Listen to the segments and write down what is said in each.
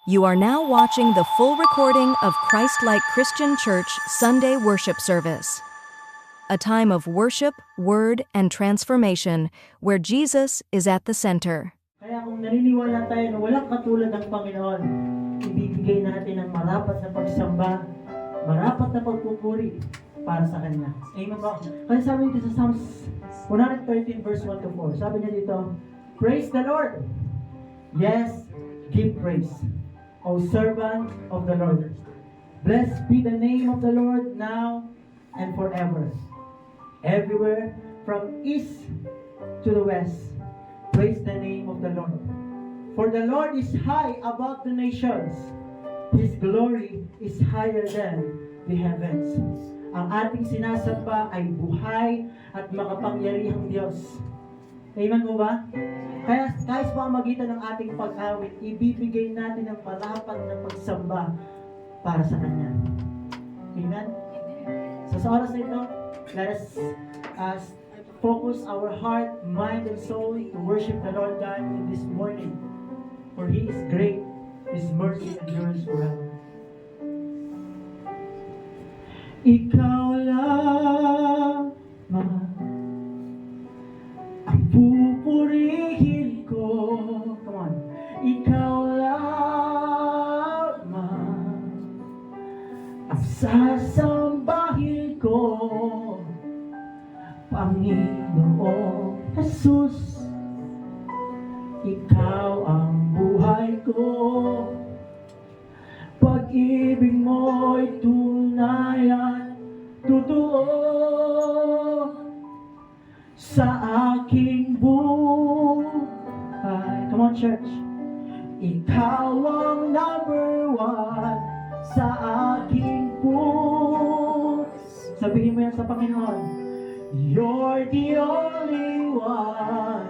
You are now watching the full recording of Christ-like Christian Church Sunday worship service. A time of worship, word, and transformation where Jesus is at the center. Kaya kung naniniwala tayo na walang katulad ng Panginoon, ibibigay natin ang marapat na pagsamba, marapat na pagpupuri para sa Kanya. Amen ba? Kaya sabi dito sa Psalms 113 verse 1 to 4, sabi niya dito, praise the Lord! Yes, give praise, O servant of the Lord. Blessed be the name of the Lord now and forever. Everywhere from east to the west, praise the name of the Lord. For the Lord is high above the nations. His glory is higher than the heavens. Ang ating sinasamba ay buhay at makapangyarihang Diyos. Amen mo ba? Kaya kahit sa pamamagitan ng ating pag-awit, ibibigay natin ang marapat na pagsamba para sa Kanya. Amen? So sa oras na ito, let us focus our heart, mind, and soul to worship the Lord God in this morning. For He is great, His mercy endures forever. Ikaw lamang ang pupurihin ko. Come on. Ikaw lamang ang sasambahin ko, Panginoong Jesus. Ikaw ang buhay ko, pag-ibig mo'y tunay at totoo sa aking buhay. Come on, church. Ikaw ang number one sa aking puso. Sabihin mo yan sa Panginoon. You're the only one.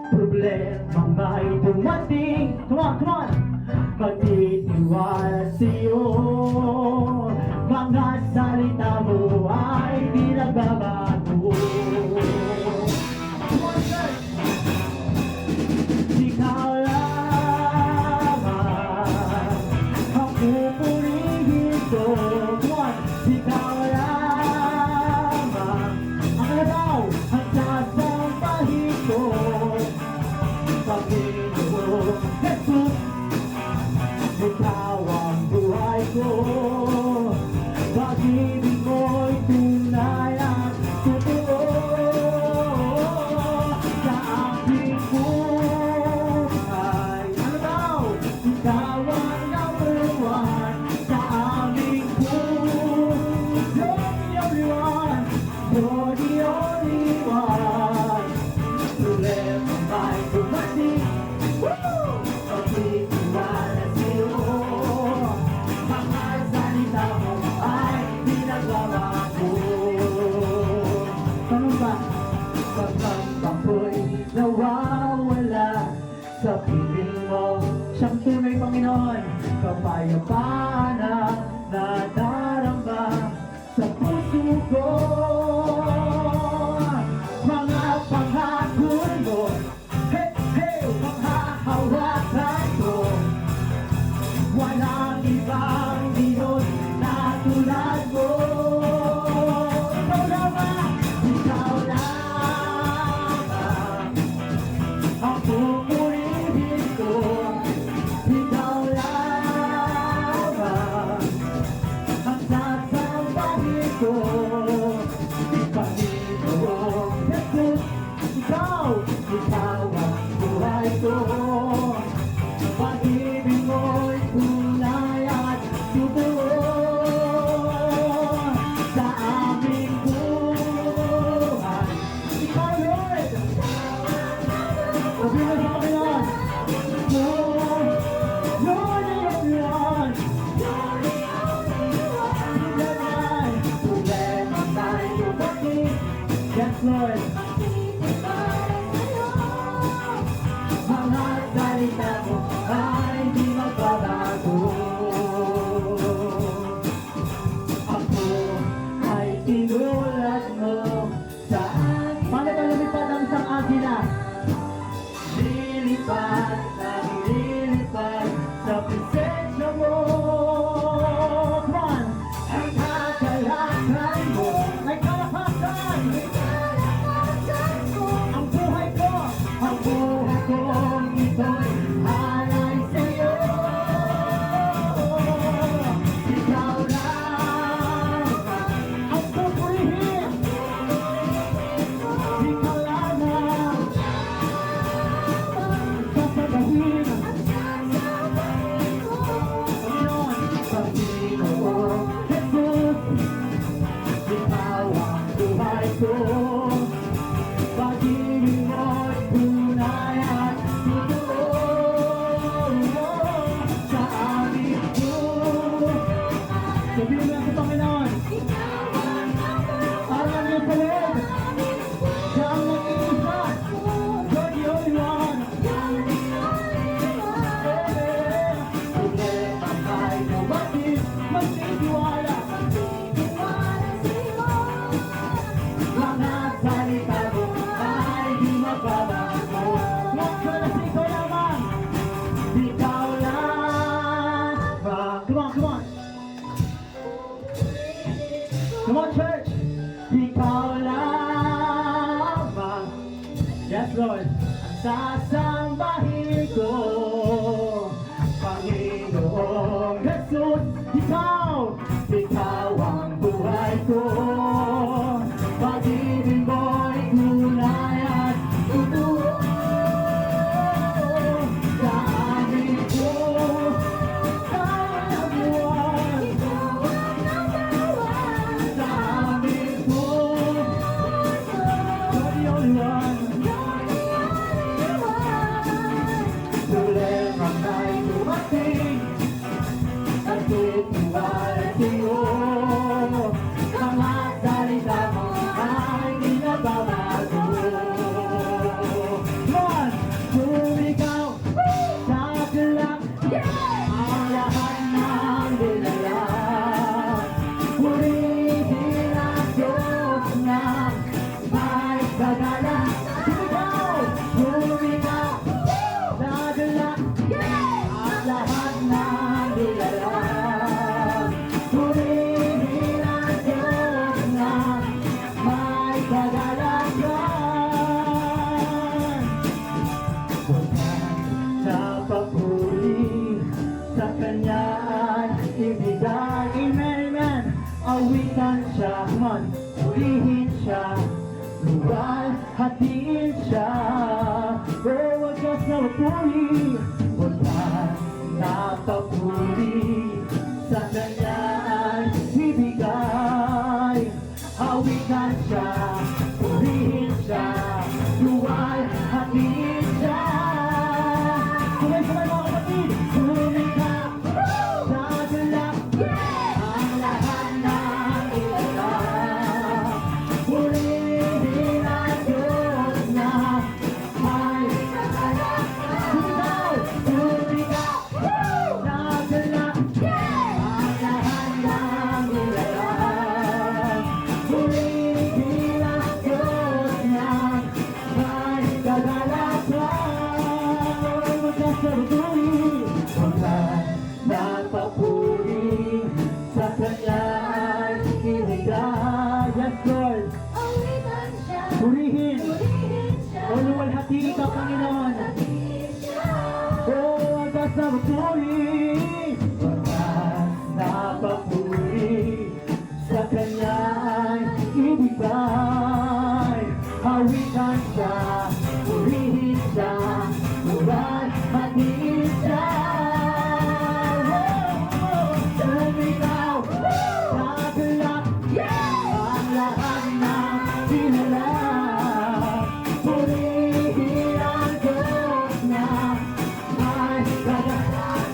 Problema may dumating. Come on, come on. Pagtitiwala sa'yo, mga salita mo ay di nagbabago. Come on, church! Ikaw lamang ang pupurihin ko. Come on! Ikaw lamang ang alaw, ang sasambahin ko, Panginoon Jesus. Ikaw ang buhay ko, pag-ibig mo'y tunay at totoo sa aking buhay. Ano daw? Ikaw ang number one sa aming buhay. You're the only one. You're the only one. Problema may dumating. Woo! Pagtitiwala sa'yo, mga salita mo ay di nagbabago. Ganun ba? Pagkamba ko'y nawawala sa piling mo, siyang tunay Panginoon, kapayapaan na nadaramba sa puso ko. Mga pangako mo, hey, hey, mahahawakan ko. Walang ibang Diyos na tulad mo. Ikaw lamang, ikaw lamang ang pupurihin ko. Ikaw lamang ang sasambahin ko, Panginoong Jesus. Ikaw ang buhay ko, pag-ibig mo'y tunay at sasambahin ko, Panginoong Jesus. Ikaw ang buhay ko. Pag-ibig mo'y tunay at totoo. Sa amin ko, ikaw ang buhay. Sa amin ko, you're the only one. Tuloy ang na'y dumating, nagtitiwala sa'yo. Mga salita mo ay di nababago. One, sumigaw sa tulak, ang lahat ng dinala. Purihin ang Diyos na may sagala. Sumigaw sa tulak, ang lahat ng dinala. Purihin ang Diyos na may kagalakan. Sa papuri sa Kanya ay ibigay. Amen, amen. Awitan siya, man, purihin siya, luwal, hatiin siya. Oh, wagas na papuri, wagas na papuri sa Kanya ay ibigay. Awitan siya, purihin siya, luwal, hatiin siya. Sabay-sabay mga kapatid, sumigaw sa tulak, ang lahat ng ilalak. Purihin ang Diyos na may kagalakan. Sumigaw sa tulak, ang lahat ng ilalak. Purihin ang Diyos na may kagalakan. Wagas na papuri, wagas na papuri sa Kanya ay ibigay. Yes, Lord. Purihin o luwalhati ka, Panginoon. Oh, wagas na papuri, wagas na papuri sa Kanya ay ibigay. Hawitan siya, purihin siya, luwal, hatiin siya. Sumigaw sa tulak, ang lahat ng dinala. Purihin ang Diyos na may kagalakan.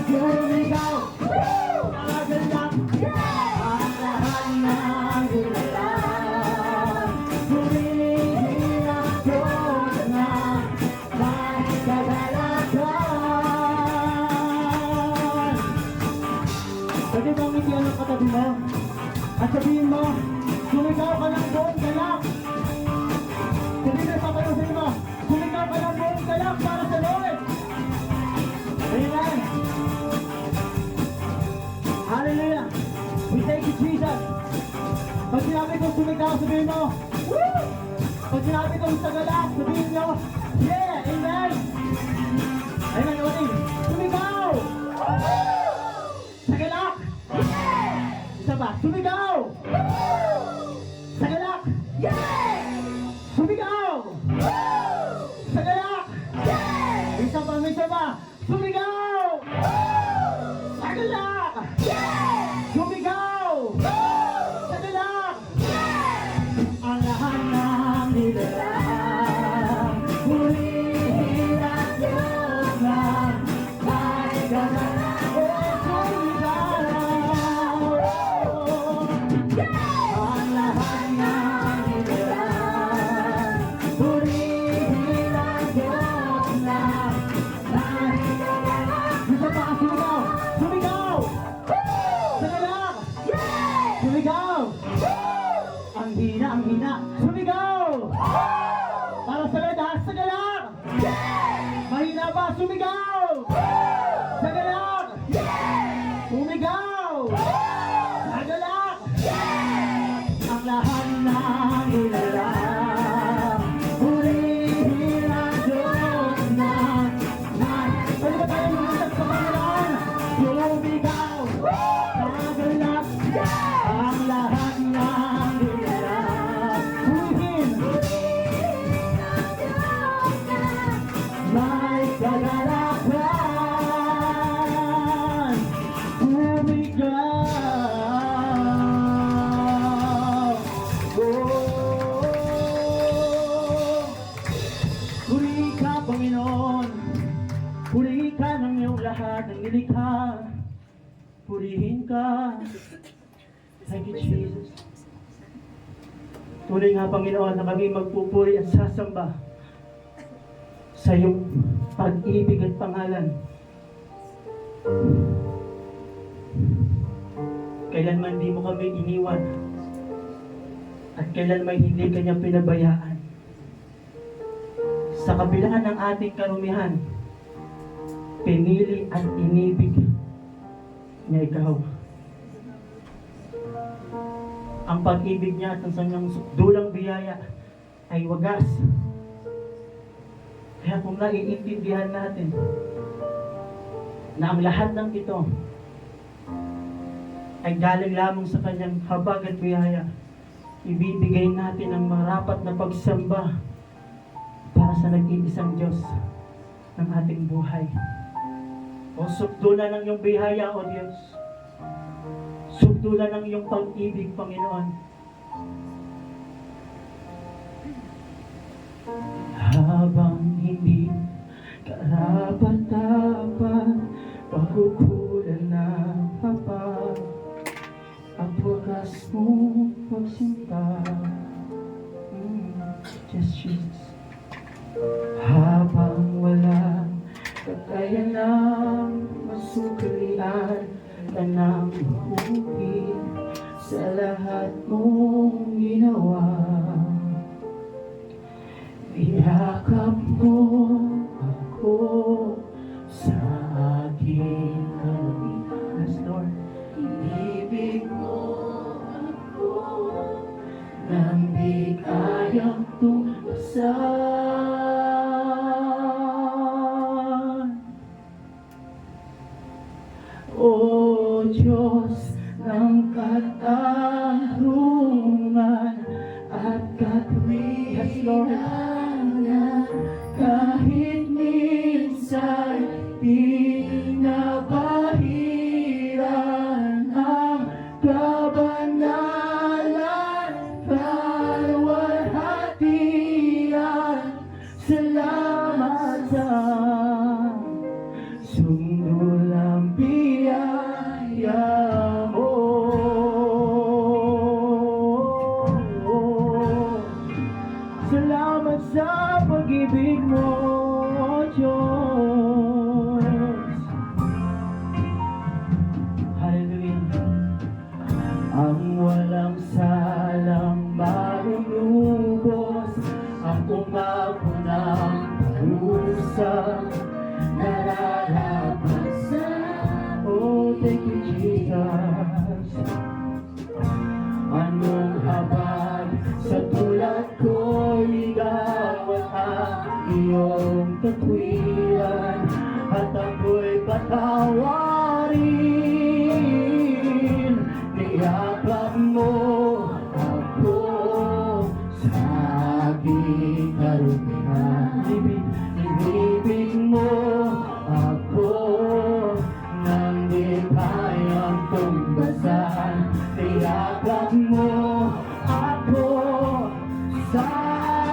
Sumigaw sa tulak, ang lahat ng dinala. Purihin ang Diyos na may kagalakan. Pwede bang ngitian ang katabi mo? At sabihin mo, sumigaw ka ng buong galak. Sabihin mo, papayusin mo, sumigaw ka ng buong galak para sa Lord. Amen. Hallelujah. We thank you, Jesus. Pag sinabi ko sumigaw, sabihin mo, woo! Pag sinabi ko sa galak, sabihin nyo, yeah, amen. Amen, ulit. Sumigaw! Sa galak! Isa ba? Sumigaw! Sa galak! Sumigaw! Sa galak! Isa ba? Sumigaw! Sa galak! Sumigaw! Sa galak! Ang lahat ng nila, purihin ang lahat ng nilikha. Purihin ka. Thank you, Jesus. Tunay nga, Panginoon, na kami magpupuri at sasamba sa iyong pag-ibig at pangalan. Kailanman di mo kami iniwan at kailanman hindi kanya pinabayaan. Sa kabilaan ng ating karumihan, pinili at inibig niya ikaw. Ang pag-ibig niya at ang kanyang dulang biyaya ay wagas. Kaya kung naiintindihan natin na ang lahat ng ito ay galing lamang sa kanyang habag at biyaya, ibibigay natin ang marapat na pagsamba para sa nag-iisang Diyos ng ating buhay. O sukdulan ng iyong biyaya, O Diyos. Sukdulan ng iyong pag-ibig, Panginoon. Habang hindi karapat-dapat, pagkukulan na papa, at wagas mong pagsinta. Just Jesus. Habang wala kakayanang masuklian ka ng huli sa lahat mong ginawa. Niyakap mo ako sa aking kalamitan. Yes, Lord. Ibig mo ako nang di kayang tumasan. O Diyos ng katarungan at katwiran, yes, Lord, kahit minsan pinabahiran ang kabanalan, kalwalhatian. Salamat sa sundulang biyaya mo. Salamat sa pag-ibig mo, Diyos. Hallelujah. Ang walang salang marulubos, ang umako ng parusa, nararapat sa, oh, thank you, Jesus. Anong habag sa tulad ko, ligawan ang iyong katwiran, at ako'y patawarin. Niyakap mo ako sa aking karumihan. Inibig mo ako nang di kayang tumbasan. Niyakap mo ako sa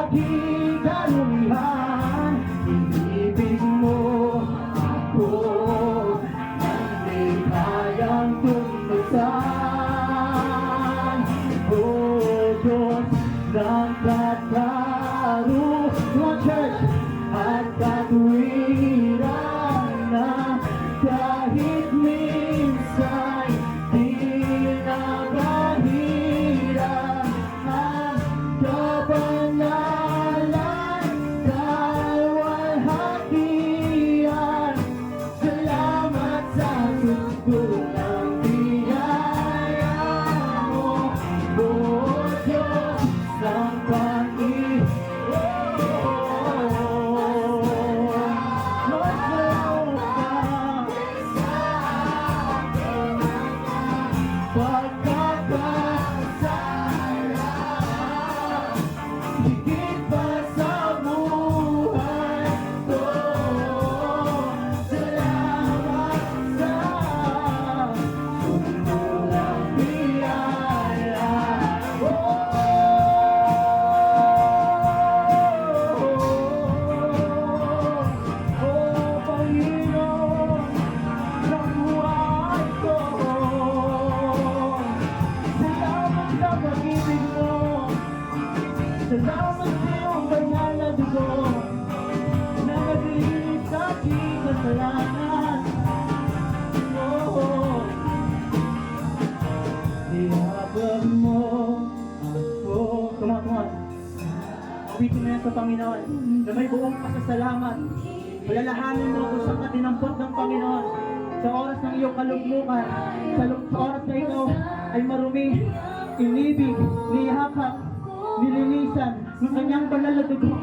aking karumihan. Inibig mo ako nang di kayang tumbasan. O Diyos ng katarungan, church, at katwiran na kahit minsan pinabahiran ang kabanalan, kalwalhatian. Salamat sa sundulang biyaya mo, O Diyos ng pag-ibig. Panginoon na may buong pasasalamat. Malalahanin mo kung saan ka dinampot ng Panginoon sa oras ng iyong kalugmukan, sa oras na ikaw ay marumi, inibig, niyakap, nilinisan ng kanyang banal na dugo.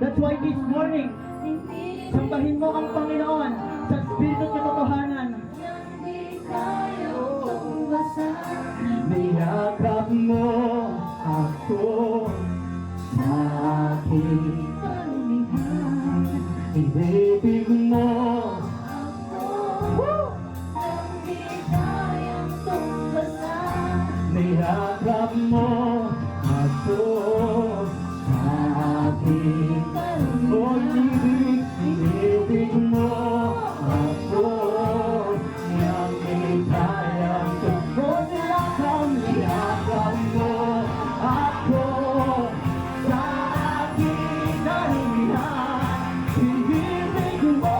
That's why this morning, sambahin mo ang Panginoon sa Espiritu at katotohanan. Niyakap mo ako sa aking kalumihan. Inibig mo niyakap mo ako sa aking kalumihan. Inibig mo ako nang di kayang tugod. Niyakap mo ako sa aking kalumihan. Inibig mo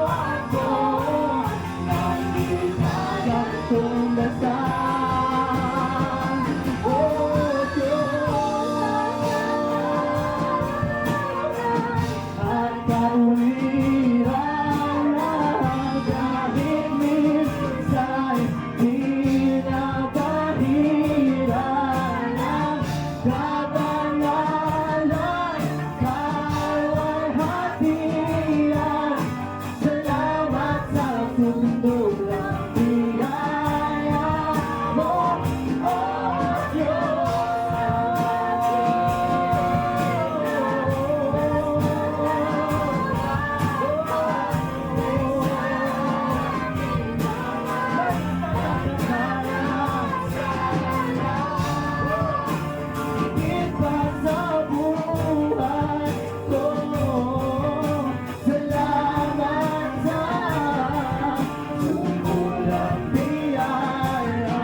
ako nang di kayang tumbasan. Oh Diyos, at kawiran na kahit minsan di na bahiran ang kabanalan, kalwalhatian. Salamat sa pagtutulang biyaya mo, oh Diyos. Higit pa sa buhay ko, salamat sa sumulang biyaya.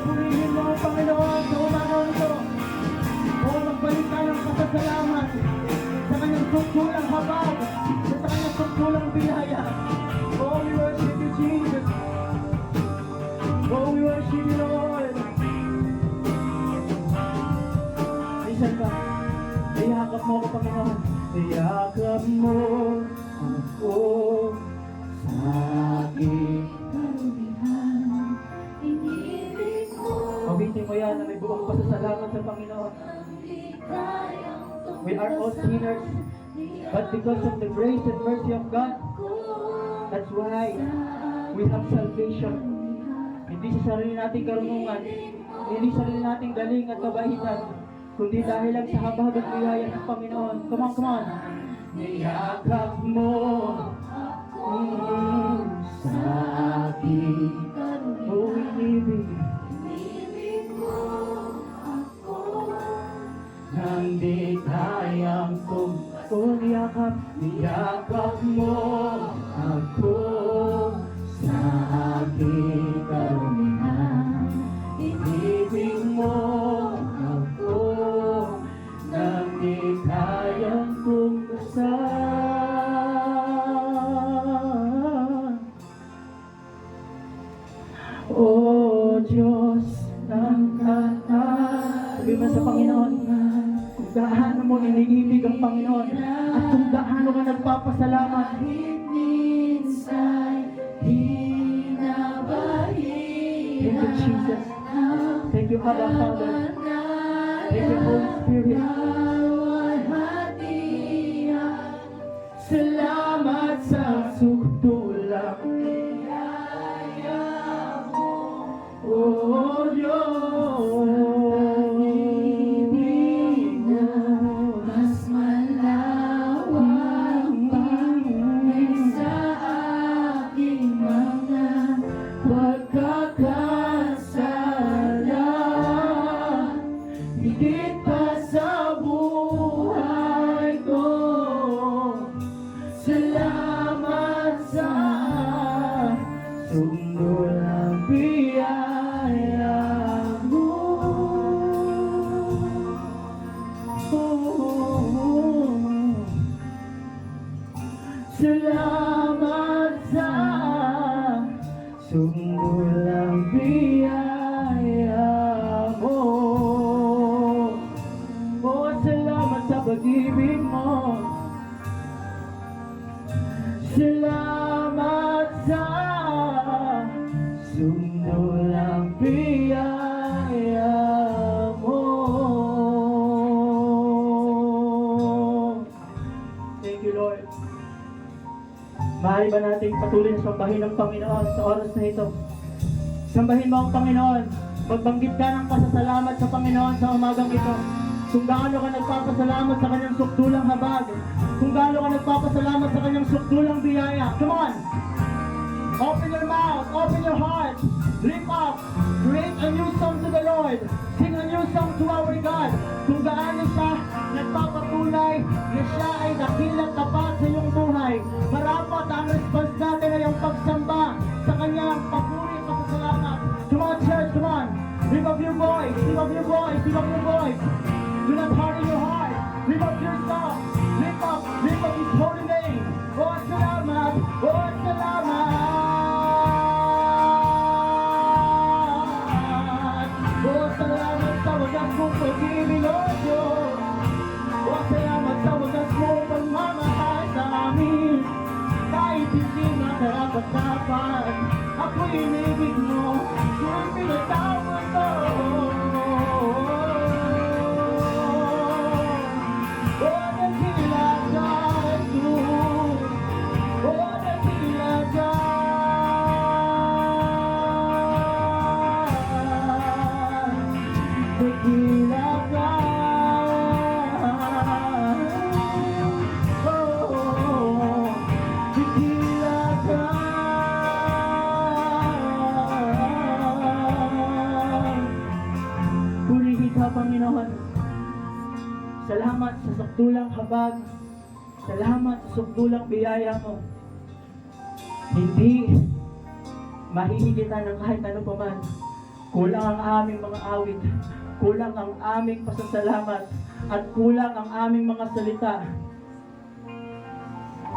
Purihin mo ang Panginoon sa umagang ito. Magbalik tayo ng pasasalamat sa kanyang tungkulang habag, sa kanyang tungkulang biyaya. Oh, we worship you, Jesus. Oh, we worship you, Lord. Minsan ka, niyakap mo ako, Panginoon. Niyakap mo ako sa aking kalumihan. Mabitin mo yan na may buong pasasalamat sa Panginoon. We are all sinners, but because of the grace and mercy of God, that's why we have salvation. Hindi sa sarili nating karunungan, hindi sa sarili nating galing at kabaitan, kundi dahil lang sa habag at biyaya ng Panginoon. Come on, come on. Niyakap mo sa aking inibig. Nang di kayang niyakap, niyakap mo ako sa aking karumihan. Inibig mo ako nang di kayang tumbasan. O Diyos ng sabi mo sa Panginoon, kung gaano mo iniibig ang Panginoon at kung gaano ka nagpapasalamat. Thank you, Jesus. Thank you, Abba Father. Thank you, Holy Spirit. Salamat sa sukdulang biyaya mo, oh Diyos. Higit pa sa buhay ko, salamat sa sumulang biyaya mo. Salamat sa sumulang biyaya. Oh, salamat sa pag-ibig mo. Salamat sa sundulang biyaya mo. Thank you, Lord. Maaari ba nating patuloy na sambahin ang Panginoon sa oras na ito? Sambahin mo ang Panginoon. Magbanggit ka ng pasasalamat sa Panginoon sa umagang ito. Kung gaano ka nagpapasalamat sa kanyang sukdulang habag. Kung gaano ka nagpapasalamat sa kanyang sukdulang biyaya. Come on! Open your mouth, open your heart. Lift up, create a new song to the Lord. Sing a new song to our God. Kung gaano siya nagpapatunay na siya ay dakilang tapat sa iyong buhay. Marapat ang response natin ay ang pagsamba sa kanyang papuri at pasasalamat. Come on, church, come on. Lift up your voice, lift up your voice, lift up your voice. Do not harden your heart. Lift up your song. Lift up His holy name. Oh, salamat. Oh, salamat. Oh, salamat sa wagas mong pag-ibig, O Diyos. Oh, salamat sa wagas mong pagmamahal sa amin. Kahit hindi na karapat-dapat, ako'y inibig mo. Kung pinatawad mo. Oh, nagkila ka, Jesus. Oh, nagkila ka. Nagkila ka. Oh, nagkila ka. Purihin ka, Panginoon. Salamat sa sukdulang habag. Salamat sa sukdulang biyaya mo. Hindi mahihigitan ng kahit ano pa man. Kulang ang aming mga awit. Kulang ang aming pasasalamat. At kulang ang aming mga salita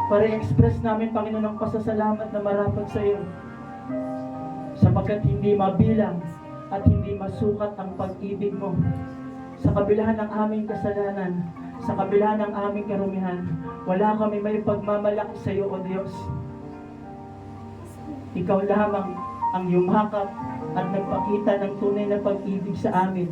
para i-express namin, Panginoon, ang pasasalamat na marapat sa iyo. Sapagkat hindi mabilang at hindi masukat ang pag-ibig mo. Sa kabilahan ng aming kasalanan, sa kabilahan ng aming karumihan, wala kami may pagmamalaki sa iyo, O Diyos. Ikaw lamang ang yumakap at nagpakita ng tunay na pag-ibig sa amin.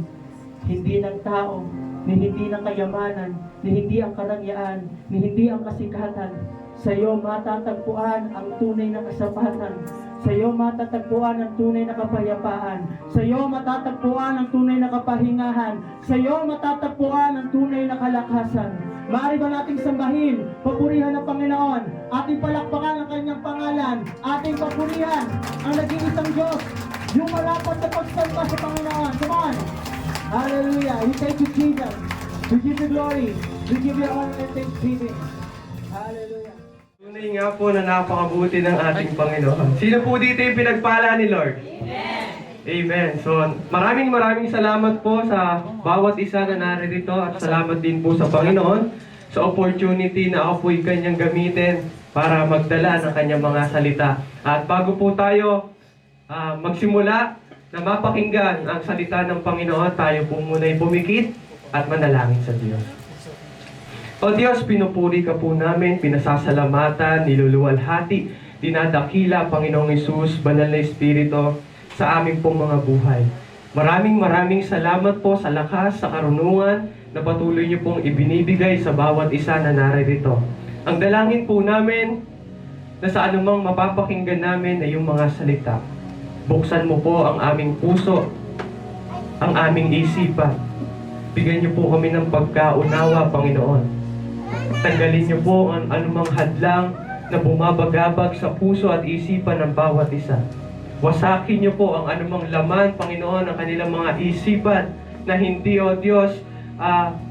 Hindi ng tao, ni hindi ng kayamanan, ni hindi ang karangyaan, ni hindi ang kasikatan. Sa iyo matatagpuan ang tunay na kasapatan. Sa iyo matatagpuan ang tunay na kapayapaan. Sa iyo matatagpuan ang tunay na kapahingahan. Sa iyo matatagpuan ang tunay na kalakasan. Maaari ba nating sambahin, papurihan ng Panginoon, ating palakpakan ang kanyang pangalan, ating papurihan ang nag-iisang Diyos, yung marapat na pagsamba sa Panginoon. Come on! Hallelujah! We thank you, Jesus. We give you glory. We give you honor and thanksgiving. Hallelujah! Tunay nga po na napakabuti ng ating Panginoon. Sino po dito yung pinagpala ni Lord? Amen! Amen. So, maraming salamat po sa bawat isa na naririto at salamat din po sa Panginoon sa opportunity na ako po'y kanyang gamitin para magdala ng kanyang mga salita. At bago po tayo magsimula na mapakinggan ang salita ng Panginoon, tayo po muna'y pumikit at manalangin sa Diyos. O Diyos, pinupuri ka po namin, pinasasalamatan, niluluwalhati, dinadakila, Panginoong Hesus, Banal na Espiritu, sa aming pong mga buhay. Maraming salamat po sa lakas, sa karunungan na patuloy niyo pong ibinibigay sa bawat isa na naririto. Ang dalangin po namin na sa anumang mapapakinggan namin ay yung mga salita. Buksan mo po ang aming puso, ang aming isipan. Bigyan niyo po kami ng pagkaunawa, Panginoon. Tanggalin niyo po ang anumang hadlang na bumabagabag sa puso at isipan ng bawat isa. Wasakin niyo po ang anumang laman, Panginoon, ng kanilang mga isipan na hindi, O Diyos,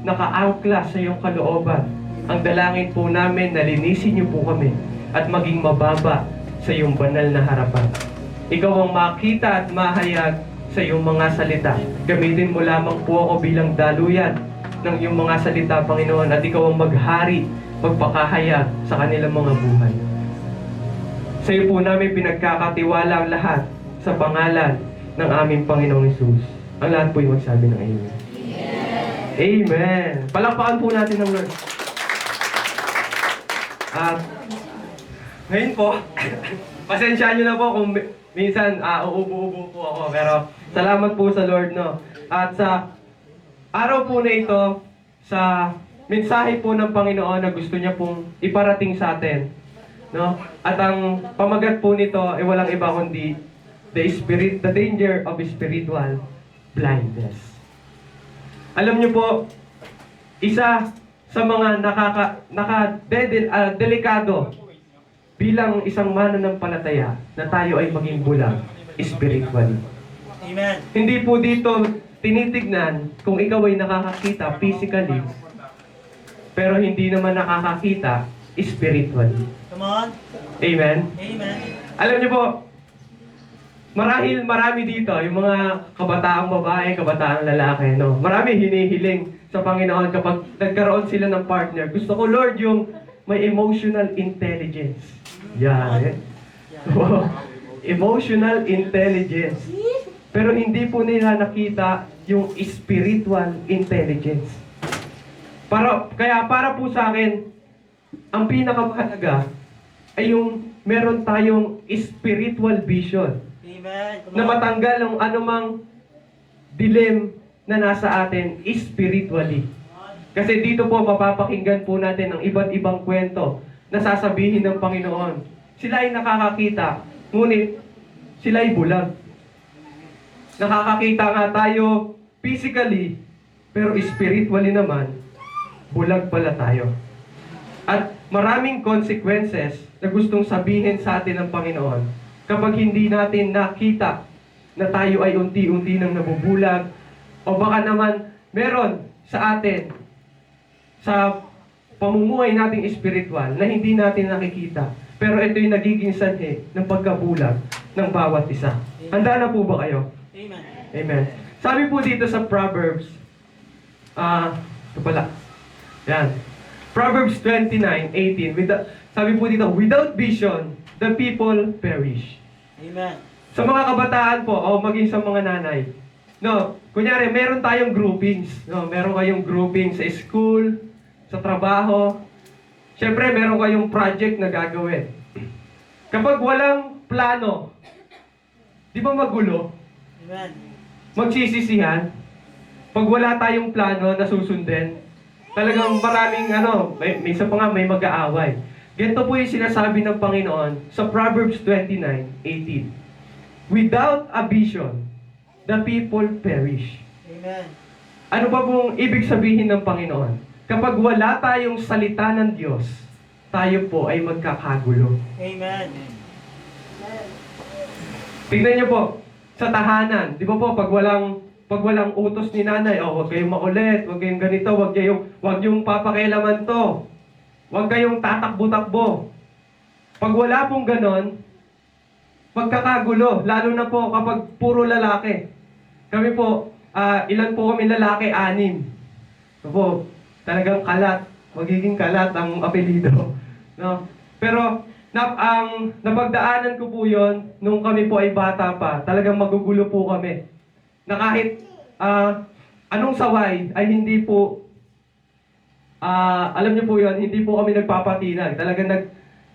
nakaangkla sa iyong kalooban. Ang dalangin po namin na linisin niyo po kami at maging mababa sa iyong banal na harapan. Ikaw ang makita at mahayag sa iyong mga salita. Gamitin mo lamang po ako bilang daluyan ng iyong mga salita, Panginoon, at ikaw ang maghari, magpakahayag sa kanilang mga buhay. Sa iyo po namin pinagkakatiwala ang lahat sa pangalan ng aming Panginoong Hesus. Ang lahat po yung magsabi ng Amen. Amen. Palakpakan po natin ng Lord. At ngayon po, pasensyahan nyo na po kung minsan uubo-ubo po ako. Pero salamat po sa Lord, no? At sa araw po na ito, sa mensahe po ng Panginoon na gusto niya pong iparating sa atin, no? At ang pamagat po nito ay walang iba kundi the danger of spiritual blindness. Alam niyo po, isa sa mga delikado bilang isang mananampalataya na tayo ay maging bulag spiritually. Amen. Hindi po dito tinitignan kung ikaw ay nakakakita physically, pero hindi naman nakakakita spiritually. Come on. Amen? Amen. Alam niyo po, marami dito, yung mga kabataang babae, kabataang lalaki, no? Marami hinihiling sa Panginoon kapag nagkaroon sila ng partner. Gusto ko, Lord, yung may emotional intelligence. Yan. Emotional intelligence. Pero hindi po nila nakita yung spiritual intelligence. Kaya para po sa akin, ang pinakamahalaga ay yung meron tayong spiritual vision. Amen. Come Na on. matanggal ang anumang dilim na nasa atin spiritually. Kasi dito po mapapakinggan po natin ang iba't ibang kwento na sasabihin ng Panginoon. Sila ay nakakakita, ngunit sila ay bulag. Nakakakita nga tayo physically, pero spiritually naman, bulag pala tayo. At maraming consequences na gustong sabihin sa atin ng Panginoon kapag hindi natin nakita na tayo ay unti-unti nang nabubulag o baka naman meron sa atin sa pamumuhay nating spiritual na hindi natin nakikita. Pero ito yung nagiging sanhi ng pagkabulag ng bawat isa. Handa na po ba kayo? Amen. Amen. Sabi po dito sa Proverbs, ito pala. Yan. Proverbs 29:18. Sabi po dito, without vision, the people perish. Amen. Sa mga kabataan po, o maging sa mga nanay, no, kunyari, meron tayong groupings. No, meron kayong grouping sa school, sa trabaho. Siyempre, meron kayong project na gagawin. Kapag walang plano, di ba magulo? Amen. Magsisisihan? Pag wala tayong plano na susundin, talagang maraming minsan pa nga may mag-aaway. Ganito po yung sinasabi ng Panginoon sa Proverbs 29:18. Without a vision, the people perish. Amen. Ano pa pong ibig sabihin ng Panginoon? Kapag wala tayong salita ng Diyos, tayo po ay magkakagulo. Amen. Tignan niyo po, sa tahanan, di ba po, pag walang utos ni nanay, huwag kayong makulit, huwag kayong ganito, huwag yung papakialaman to. Huwag kayong tatakbo-takbo. Pag wala pong ganon, magkakagulo. Lalo na po kapag puro lalaki. Kami po, ilan po kami lalaki? 6. So po, talagang kalat. Magiging kalat ang apelido. No? Pero, napagdaanan ko po yon nung kami po ay bata pa. Talagang magugulo po kami. Na kahit anong saway ay hindi po alam niyo po yon, hindi po kami nagpapatinag. Talagang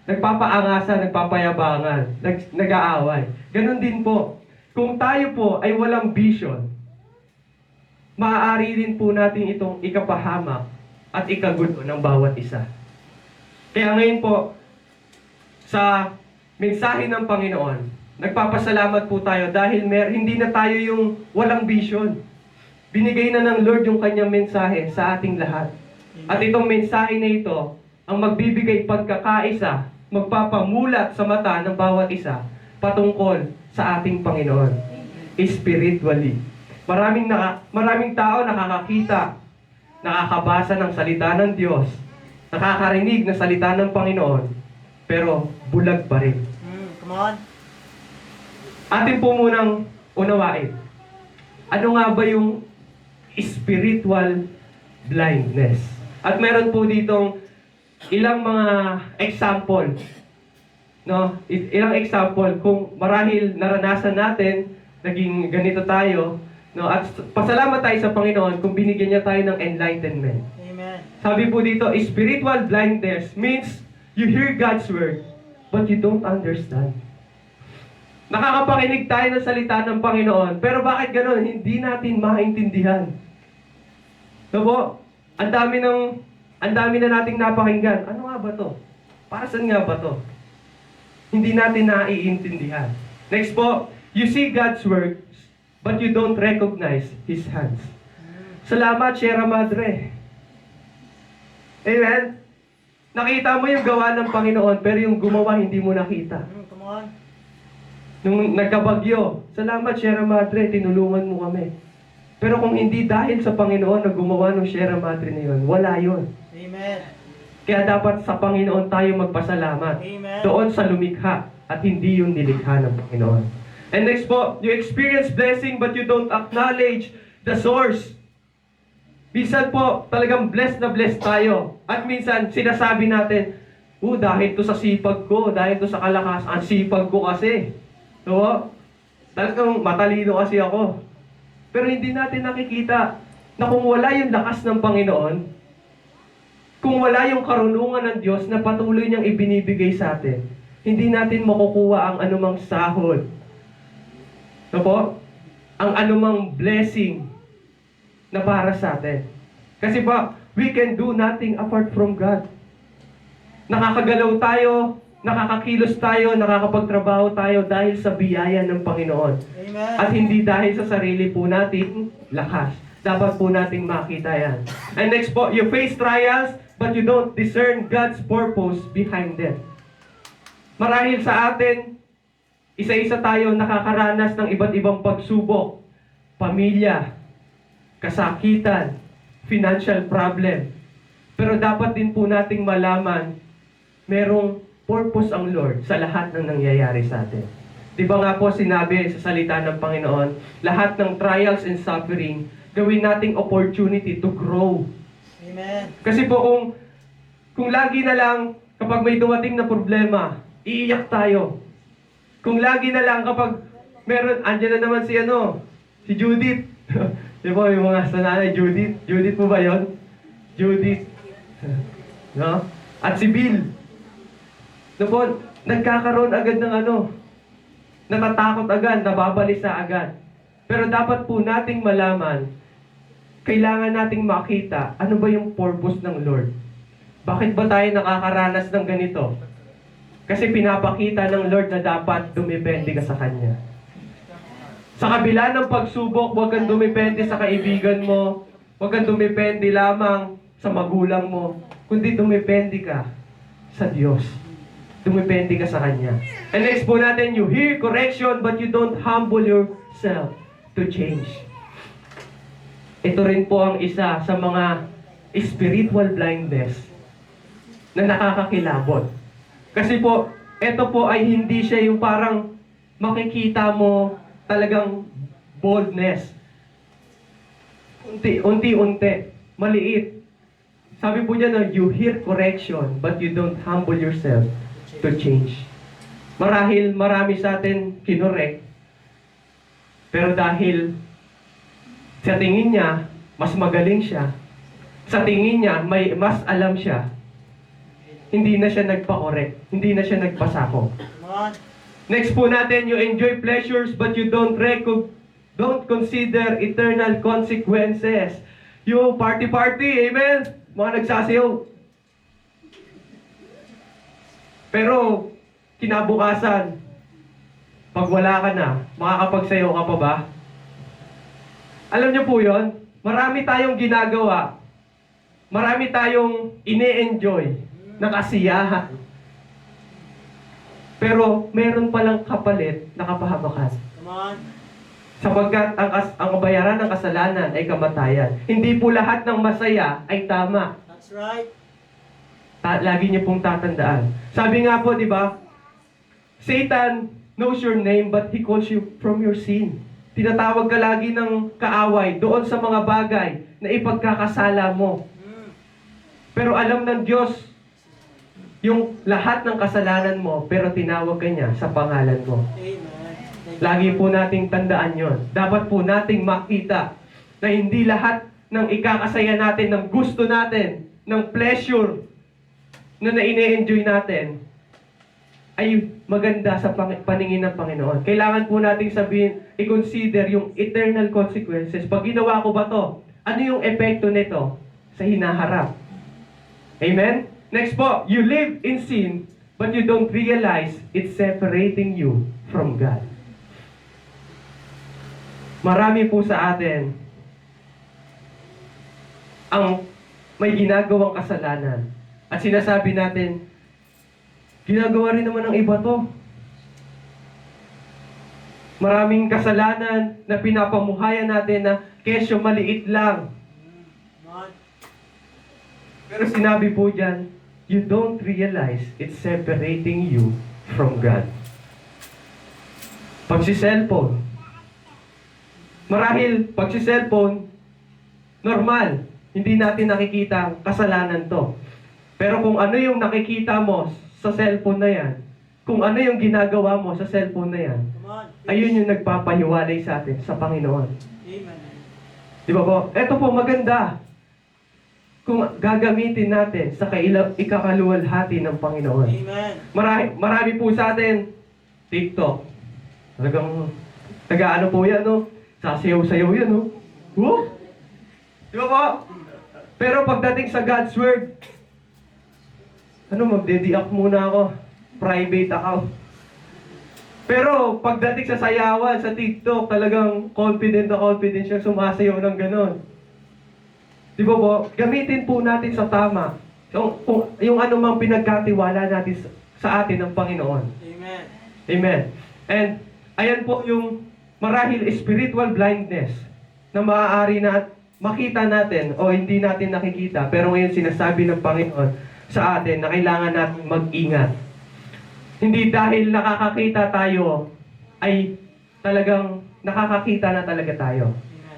nagpapaangasan, nagpapayabangan, nag-aaway. Ganon din po. Kung tayo po ay walang vision, maaari rin po natin itong ikapahamak at ikagulo ng bawat isa. Kaya ngayon po, sa mensahe ng Panginoon, nagpapasalamat po tayo dahil hindi na tayo yung walang vision. Binigay na ng Lord yung kanyang mensahe sa ating lahat. At itong mensahe na ito, ang magbibigay pagkakaisa, magpapamulat sa mata ng bawat isa, patungkol sa ating Panginoon. Spiritually. Maraming tao nakakakita, nakakabasa ng salita ng Diyos, nakakarinig ng salita ng Panginoon, pero bulag pa rin. Come on. Atin po munang unawain. Ano nga ba yung spiritual blindness? At meron po ditong ilang mga example. No? Ilang example kung marahil naranasan natin, naging ganito tayo, No, at pasalamat tayo sa Panginoon kung binigyan niya tayo ng enlightenment. Amen. Sabi po dito, spiritual blindness means you hear God's word, but you don't understand. Nakakapakinig tayo ng salita ng Panginoon, pero bakit ganoon? Hindi natin maintindihan. So po, ang dami na nating napakinggan. Ano nga ba to? Para saan nga ba to? Hindi natin naiintindihan. Next po, you see God's works, but you don't recognize His hands. Salamat, Sierra Madre. Amen? Nakita mo yung gawa ng Panginoon, pero yung gumawa hindi mo nakita. Come on. Nung nagkabagyo, salamat Sierra Madre, tinulungan mo kami. Pero kung hindi dahil sa Panginoon na gumawa ng Sierra Madre na yun, wala yun. Amen. Kaya dapat sa Panginoon tayo magpasalamat. Amen. Doon sa lumikha at hindi yung nilikha ng Panginoon. And next po, you experience blessing but you don't acknowledge the source. Minsan po, talagang blessed na blessed tayo. At minsan, sinasabi natin, dahil to sa sipag ko, dahil to sa kalakas, ang sipag ko kasi. So, talagang matalino kasi ako. Pero hindi natin nakikita na kung wala yung lakas ng Panginoon, kung wala yung karunungan ng Diyos na patuloy niyang ibinibigay sa atin, hindi natin makukuha ang anumang sahod. No po? Ang anumang blessing na para sa atin. Kasi pa, we can do nothing apart from God. Nakakagalaw tayo, nakakakilos tayo, nakakapagtrabaho tayo dahil sa biyaya ng Panginoon. Amen. At hindi dahil sa sarili po nating lakas. Dapat po nating makita yan. And next po, you face trials, but you don't discern God's purpose behind them. Marahil sa atin, isa-isa tayo nakakaranas ng iba't ibang pagsubok, pamilya, kasakitan, financial problem. Pero dapat din po nating malaman, merong purpose ang Lord sa lahat ng nangyayari sa atin. Di ba nga po sinabi sa salita ng Panginoon, lahat ng trials and suffering, gawin nating opportunity to grow. Amen. Kasi po kung lagi na lang kapag may dumating na problema, iiyak tayo. Kung lagi na lang kapag meron, andyan na naman si Judith. Di ba yung mga sananay, Judith? Judith po ba yon? Judith. No? At si Bill. No po, nagkakaroon agad ng natatakot agad, nababalisa agad. Pero dapat po nating malaman, kailangan nating makita ano ba yung purpose ng Lord. Bakit ba tayo nakakaranas ng ganito? Kasi pinapakita ng Lord na dapat dumepende ka sa Kanya. Sa kabila ng pagsubok, huwag kang dumepende sa kaibigan mo, huwag kang dumepende lamang sa magulang mo, kundi dumepende ka sa Diyos. Dumepende ka sa Kanya. And next po natin, you hear correction but you don't humble yourself to change. Ito rin po ang isa sa mga spiritual blindness na nakakakilabot. Kasi po, ito po ay hindi siya yung parang makikita mo talagang boldness. Unti-unti, maliit. Sabi po niya na, you hear correction, but you don't humble yourself to change. Marahil marami sa atin kinorek, pero dahil sa tingin niya, mas magaling siya, sa tingin niya, may mas alam siya, hindi na siya nagpa-correct, hindi na siya nagpasako. Come on. Next po natin, you enjoy pleasures but you don't consider eternal consequences. You party, amen? Mga nagsasayaw. Pero, kinabukasan, pag wala ka na, makakapagsayaw ka pa ba? Alam niyo po yon, marami tayong ginagawa, marami tayong ine-enjoy na kasiyahan. Pero meron palang kapalit na kapahamakan. Come on. Sapagkat ang kabayaran ng kasalanan ay kamatayan. Hindi po lahat ng masaya ay tama. That's right. Lagi niyo pong tatandaan. Sabi nga po, di ba? Satan knows your name but he calls you from your sin. Tinatawag ka lagi ng kaaway doon sa mga bagay na ipagkakasala mo. Pero alam ng Diyos yung lahat ng kasalanan mo, pero tinawag ka niya sa pangalan mo. Amen. Thank Lagi po nating tandaan yon. Dapat po nating makita na hindi lahat ng ikakasaya natin, ng gusto natin, ng pleasure na ine-enjoy natin, ay maganda sa paningin ng Panginoon. Kailangan po nating sabihin, i-consider yung eternal consequences. Pag ginawa ko ba to, ano yung epekto nito sa hinaharap? Amen? Next po, you live in sin, but you don't realize it's separating you from God. Marami po sa atin ang may ginagawang kasalanan. At sinasabi natin, ginagawa rin naman ng iba to. Maraming kasalanan na pinapamuhayan natin na kesyo maliit lang. Pero sinabi po dyan, you don't realize it's separating you from God. Pagsi-cellphone. Marahil, pagsi-cellphone, normal. Hindi natin nakikita ang kasalanan to. Pero kung ano yung nakikita mo sa cellphone na yan, kung ano yung ginagawa mo sa cellphone na yan, ayun yung nagpapahiwalay sa atin, sa Panginoon. Amen. Di ba po? Ito po, maganda. Kung gagamitin natin sa ikakaluwalhati ng Panginoon. Amen. Marami po sa atin, TikTok. Talagang, taga-ano po yan, no? Sasayaw-sayaw yan, no? Woo! Di ba po? Pero pagdating sa God's Word, magde-diak muna ako. Private account. Pero pagdating sa sayawan, sa TikTok, talagang confident siya sumasayaw ng ganon. Di ba po? Gamitin po natin sa tama. Yung anumang pinagkatiwala natin sa atin ng Panginoon. Amen. Amen. And ayan po yung marahil spiritual blindness na maaari na makita natin o hindi natin nakikita. Pero ngayon sinasabi ng Panginoon sa atin na kailangan natin mag-ingat. Hindi dahil nakakakita tayo ay talagang nakakakita na talaga tayo.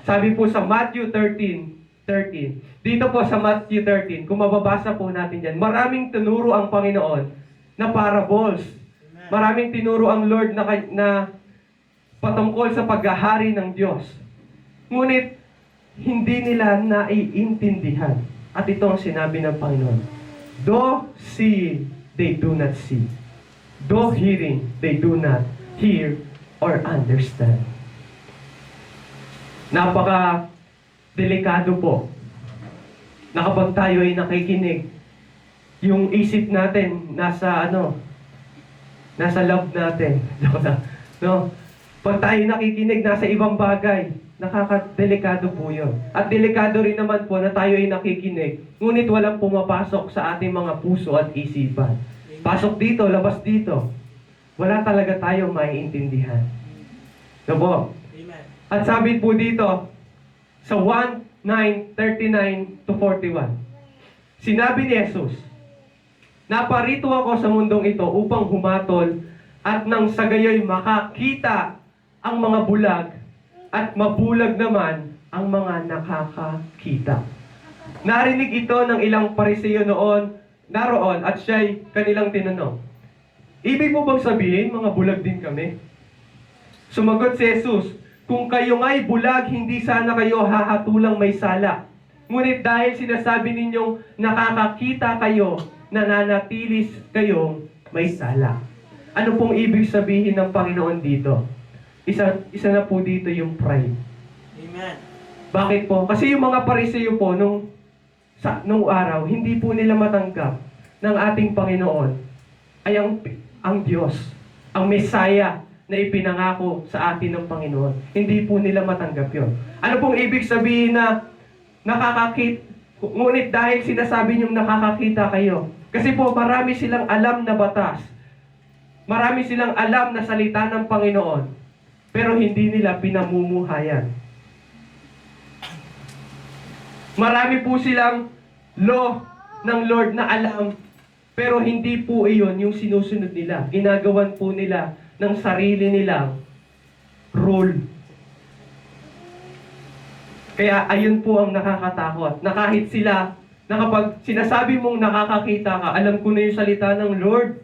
Sabi po sa Matthew 13. Dito po sa Matthew 13, kung mababasa po natin dyan, maraming tinuro ang Panginoon na parables. Maraming tinuro ang Lord na patungkol sa paghahari ng Diyos. Ngunit, hindi nila naiintindihan. At ito ang sinabi ng Panginoon. Though seeing, they do not see. Though hearing, they do not hear or understand. Napaka-delikado po na kapag tayo ay nakikinig, yung isip natin nasa love natin. No? Pag tayo nakikinig, nasa ibang bagay, nakakadelikado po yun. At delikado rin naman po na tayo ay nakikinig, ngunit walang pumapasok sa ating mga puso at isipan. Pasok dito, labas dito. Wala talaga tayo maiintindihan. No po? Amen. At sabi po dito, sa 1:9:39 to 41, sinabi ni Jesus, naparito ako sa mundong ito upang humatol at nang sa gayoy makakita ang mga bulag at mabulag naman ang mga nakakakita. Narinig ito ng ilang Pariseo naroon at siya'y kanilang tinanong, ibig mo bang sabihin, mga bulag din kami? Sumagot si Jesus, kung kayo nga'y bulag, hindi sana kayo hahatulang may sala. Ngunit dahil sinasabi ninyong nakakakita kayo, nananatilis kayong may sala. Ano pong ibig sabihin ng Panginoon dito? Isa na po dito yung pride. Amen. Bakit po? Kasi yung mga Pariseo po, nung araw, hindi po nila matanggap ng ating Panginoon ay ang Diyos, ang Messiah na ipinangako sa atin ng Panginoon. Hindi po nila matanggap yon. Ano pong ibig sabihin na nakakakita? Ngunit dahil sinasabi niyong nakakakita kayo, kasi po marami silang alam na batas, marami silang alam na salita ng Panginoon, pero hindi nila pinamumuhayan. Marami po silang law ng Lord na alam, pero hindi po iyon yung sinusunod nila. Ginagawan po nila ng sarili nilang rule. Kaya ayun po ang nakakatakot. Na kahit sila, na kapag sinasabi mong nakakakita ka, alam ko na yung salita ng Lord.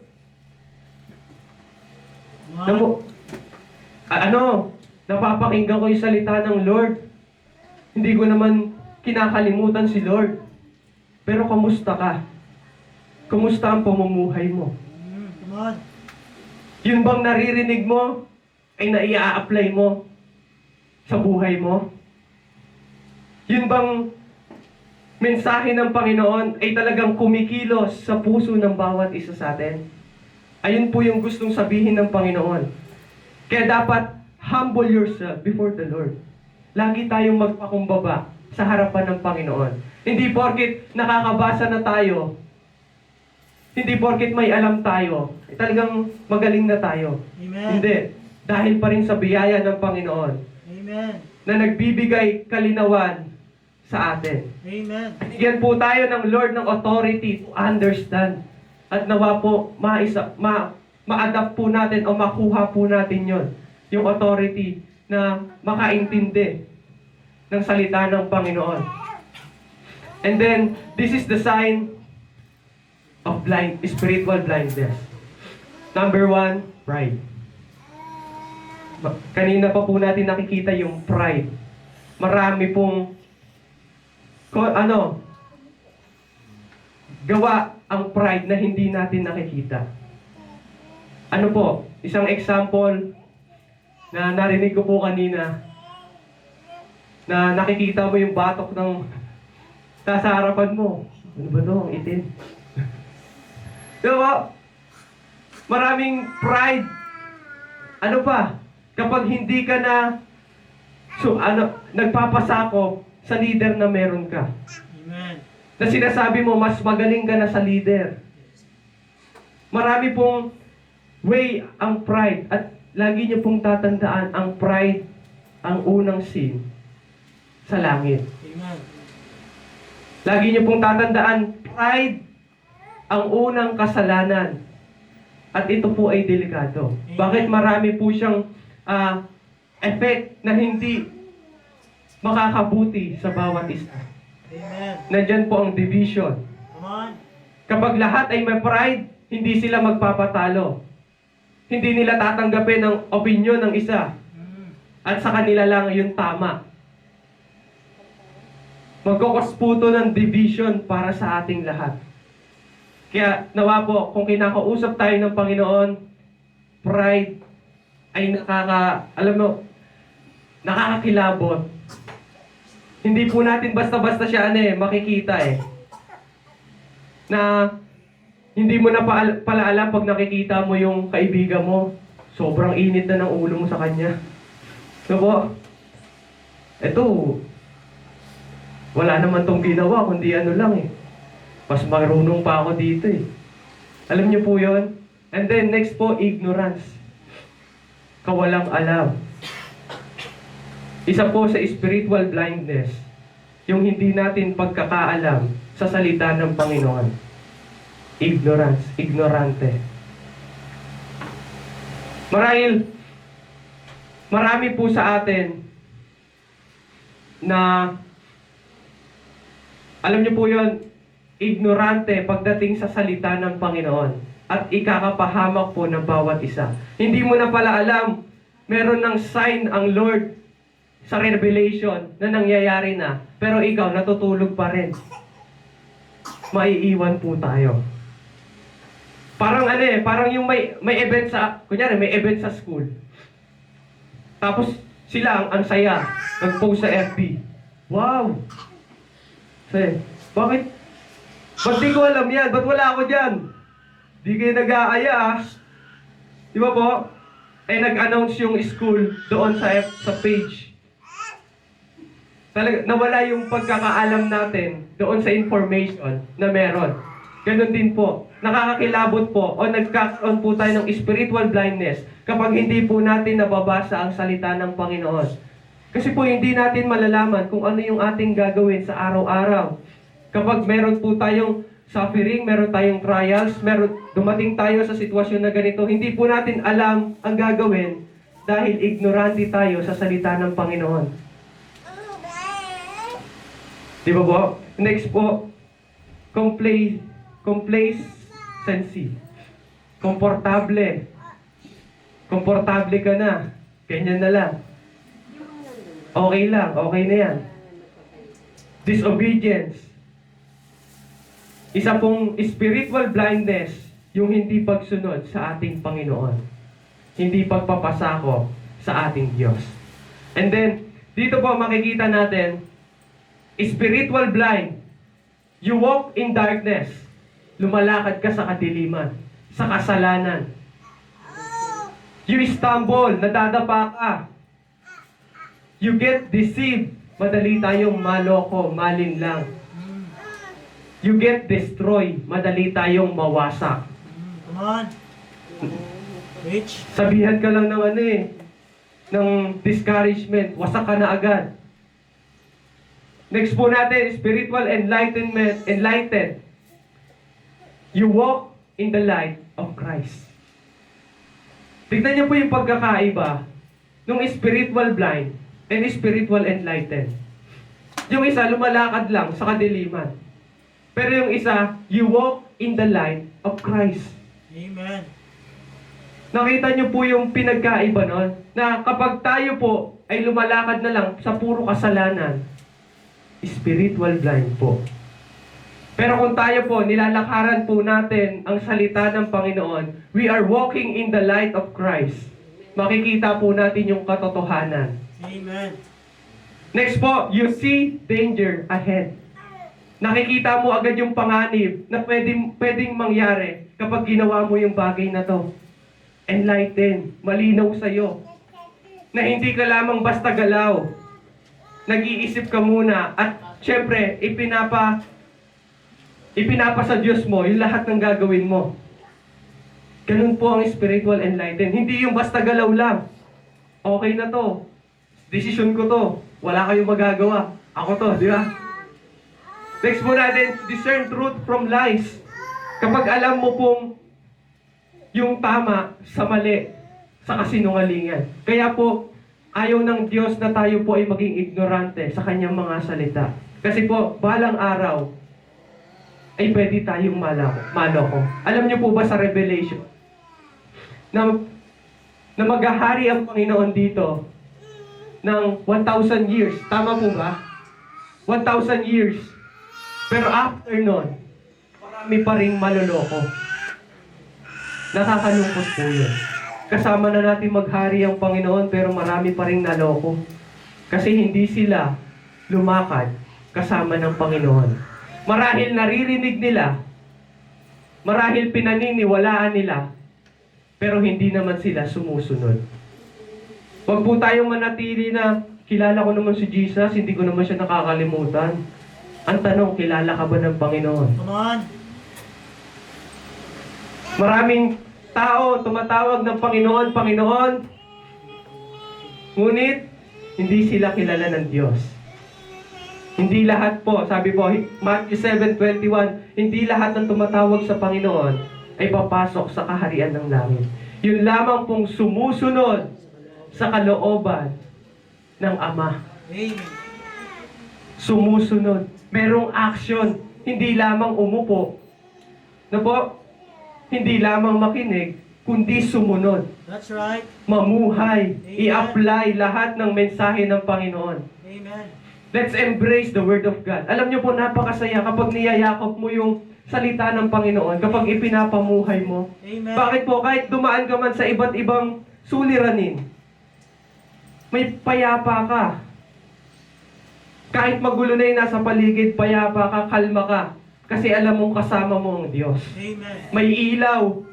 napapakinggan ko yung salita ng Lord. Hindi ko naman kinakalimutan si Lord. Pero kamusta ka? Kumusta ang pamumuhay mo? Come on. Yun bang naririnig mo ay naia-apply mo sa buhay mo? Yun bang mensahe ng Panginoon ay talagang kumikilos sa puso ng bawat isa sa atin? Ayun po yung gustong sabihin ng Panginoon. Kaya dapat humble yourself before the Lord. Lagi tayong magpakumbaba sa harapan ng Panginoon. Hindi porket nakakabasa na tayo, hindi porket may alam tayo, talagang magaling na tayo. Amen. Hindi. Dahil pa rin sa biyaya ng Panginoon Amen. na nagbibigay kalinawan sa atin. Amen. Bigyan po tayo ng Lord ng authority to understand. At nawa po, ma-adapt po natin o makuha po natin yon, yung authority na makaintindi ng salita ng Panginoon. And then, this is the sign of spiritual blindness. Number 1, pride. Kanina pa po natin nakikita yung pride. Marami pong gawa ang pride na hindi natin nakikita. Ano po? Isang example na narinig ko po kanina, na nakikita mo yung batok ng nasa harapan mo. Ano ba to? Ang itim. Diba? Maraming pride. Ano pa? Kapag hindi ka na nagpapasakop sa leader na meron ka. Amen. Na sinasabi mo, mas magaling ka na sa leader. Marami pong way ang pride. At lagi niyo pong tatandaan, ang pride, ang unang sin sa langit. Amen. Lagi niyo pong tatandaan, pride, ang unang kasalanan. At ito po ay delikado. Bakit marami po siyang effect na hindi makakabuti sa bawat isa? Amen. Nandyan po ang division. Come on. Kapag lahat ay may pride, hindi sila magpapatalo. Hindi nila tatanggapin ang opinion ng isa. At sa kanila lang yung tama. Magkukos po ito ng division para sa ating lahat. Kaya nawa po, kung kinakausap tayo ng Panginoon, pride ay nakakakilabot. Hindi po natin basta-basta siya makikita na hindi mo na pala alam pag nakikita mo yung kaibigan mo, sobrang init na ng ulo mo sa kanya. So po, eto, wala naman tong ginawa, kundi mas marunong pa ako dito Alam niyo po yon? And then next po, ignorance. Kawalang alam. Isa po sa spiritual blindness, yung hindi natin pagkakaalam sa salita ng Panginoon. Ignorance, ignorante. Marami po sa atin na, alam niyo po yon, ignorante pagdating sa salita ng Panginoon at ikakapahamak po ng bawat isa. Hindi mo na pala alam, meron ng sign ang Lord sa revelation na nangyayari na, pero ikaw natutulog pa rin. Maiiwan po tayo. Parang parang yung may event kunyari may event sa school. Tapos sila ang saya, nag-post sa FB. Wow! Say, bakit? Ba't di ko alam yan? Ba't wala ako dyan? Di kayo nag-aaya Di ba po? Nag-announce yung school doon sa page. Talaga, nawala yung pagkakaalam natin doon sa information na meron. Ganon din po. Nakakakilabot po o nagkakaroon po tayo ng spiritual blindness kapag hindi po natin nababasa ang salita ng Panginoon. Kasi po hindi natin malalaman kung ano yung ating gagawin sa araw-araw. Kapag meron po tayong suffering, meron tayong trials, dumating tayo sa sitwasyon na ganito, hindi po natin alam ang gagawin dahil ignorante tayo sa salita ng Panginoon. Di ba po? Next po, complacency. Komportable ka na. Ganyan na lang. Okay lang, okay na yan. Disobedience. Isa pong spiritual blindness, yung hindi pagsunod sa ating Panginoon. Hindi pagpapasako sa ating Diyos. And then, dito po makikita natin, spiritual blind. You walk in darkness. Lumalakad ka sa kadiliman, sa kasalanan. You stumble, nadadapa ka. You get deceived. Madali tayong maloko, malinlang. You get destroyed. Madali tayong mawasak. Come on. Rich. Sabihan ka lang ng ng discouragement. Wasak ka na agad. Next po natin, spiritual enlightened. You walk in the light of Christ. Tignan niyo po yung pagkakaiba ng spiritual blind and spiritual enlightened. Yung isa, lumalakad lang sa kadiliman. Pero yung isa, you walk in the light of Christ. Amen. Nakita niyo po yung pinagkaiba nun? Na kapag tayo po ay lumalakad na lang sa puro kasalanan, spiritual blind po. Pero kung tayo po, nilalakaran po natin ang salita ng Panginoon, we are walking in the light of Christ. Makikita po natin yung katotohanan. Amen. Next po, you see danger ahead. Nakikita mo agad yung panganib na pwedeng mangyari kapag ginawa mo yung bagay na to. Enlighten, malinaw sa'yo. Na hindi ka lamang basta galaw. Nag-iisip ka muna at syempre, ipinapa sa Diyos mo yung lahat ng gagawin mo. Ganun po ang spiritual enlightened. Hindi yung basta galaw lang. Okay na to. Desisyon ko to. Wala kayong magagawa. Ako to, di ba? Next po natin, discern truth from lies. Kapag alam mo pong yung tama sa mali, sa kasinungalingan. Kaya po, ayaw ng Diyos na tayo po ay maging ignorante sa kanyang mga salita. Kasi po, balang araw, ay pwede tayong maloko. Alam niyo po ba sa Revelation, na maghahari ang Panginoon dito ng 1,000 years. Tama po ba? 1,000 years. Pero after nun, marami pa rin maloloko. Nakakalungkot po yun. Kasama na natin maghari ang Panginoon pero marami pa rin naloko. Kasi hindi sila lumakad kasama ng Panginoon. Marahil naririnig nila, marahil pinaniniwalaan nila, pero hindi naman sila sumusunod. Huwag po tayong manatili na kilala ko naman si Jesus, hindi ko naman siya nakakalimutan. Ang tanong, kilala ka ba ng Panginoon? Come on. Maraming tao tumatawag ng Panginoon, Panginoon, ngunit hindi sila kilala ng Diyos. Hindi lahat po, sabi po, Matthew 7:21, hindi lahat ng tumatawag sa Panginoon ay papasok sa kaharian ng langit. Yun lamang pong sumusunod sa kalooban ng Ama. Amen. Sumusunod. Merong action. Hindi lamang umupo. Na po, hindi lamang makinig, kundi sumunod. That's right. Mamuhay. I-apply lahat ng mensahe ng Panginoon. Amen. Let's embrace the Word of God. Alam niyo po, napakasaya kapag niyayakap mo yung salita ng Panginoon, kapag ipinapamuhay mo. Amen. Bakit po? Kahit dumaan ka man sa iba't ibang suliranin, may payapa ka. Kahit magulo na yung nasa paligid, payapa ka, kalma ka. Kasi alam mong kasama mo ang Diyos. Amen. May ilaw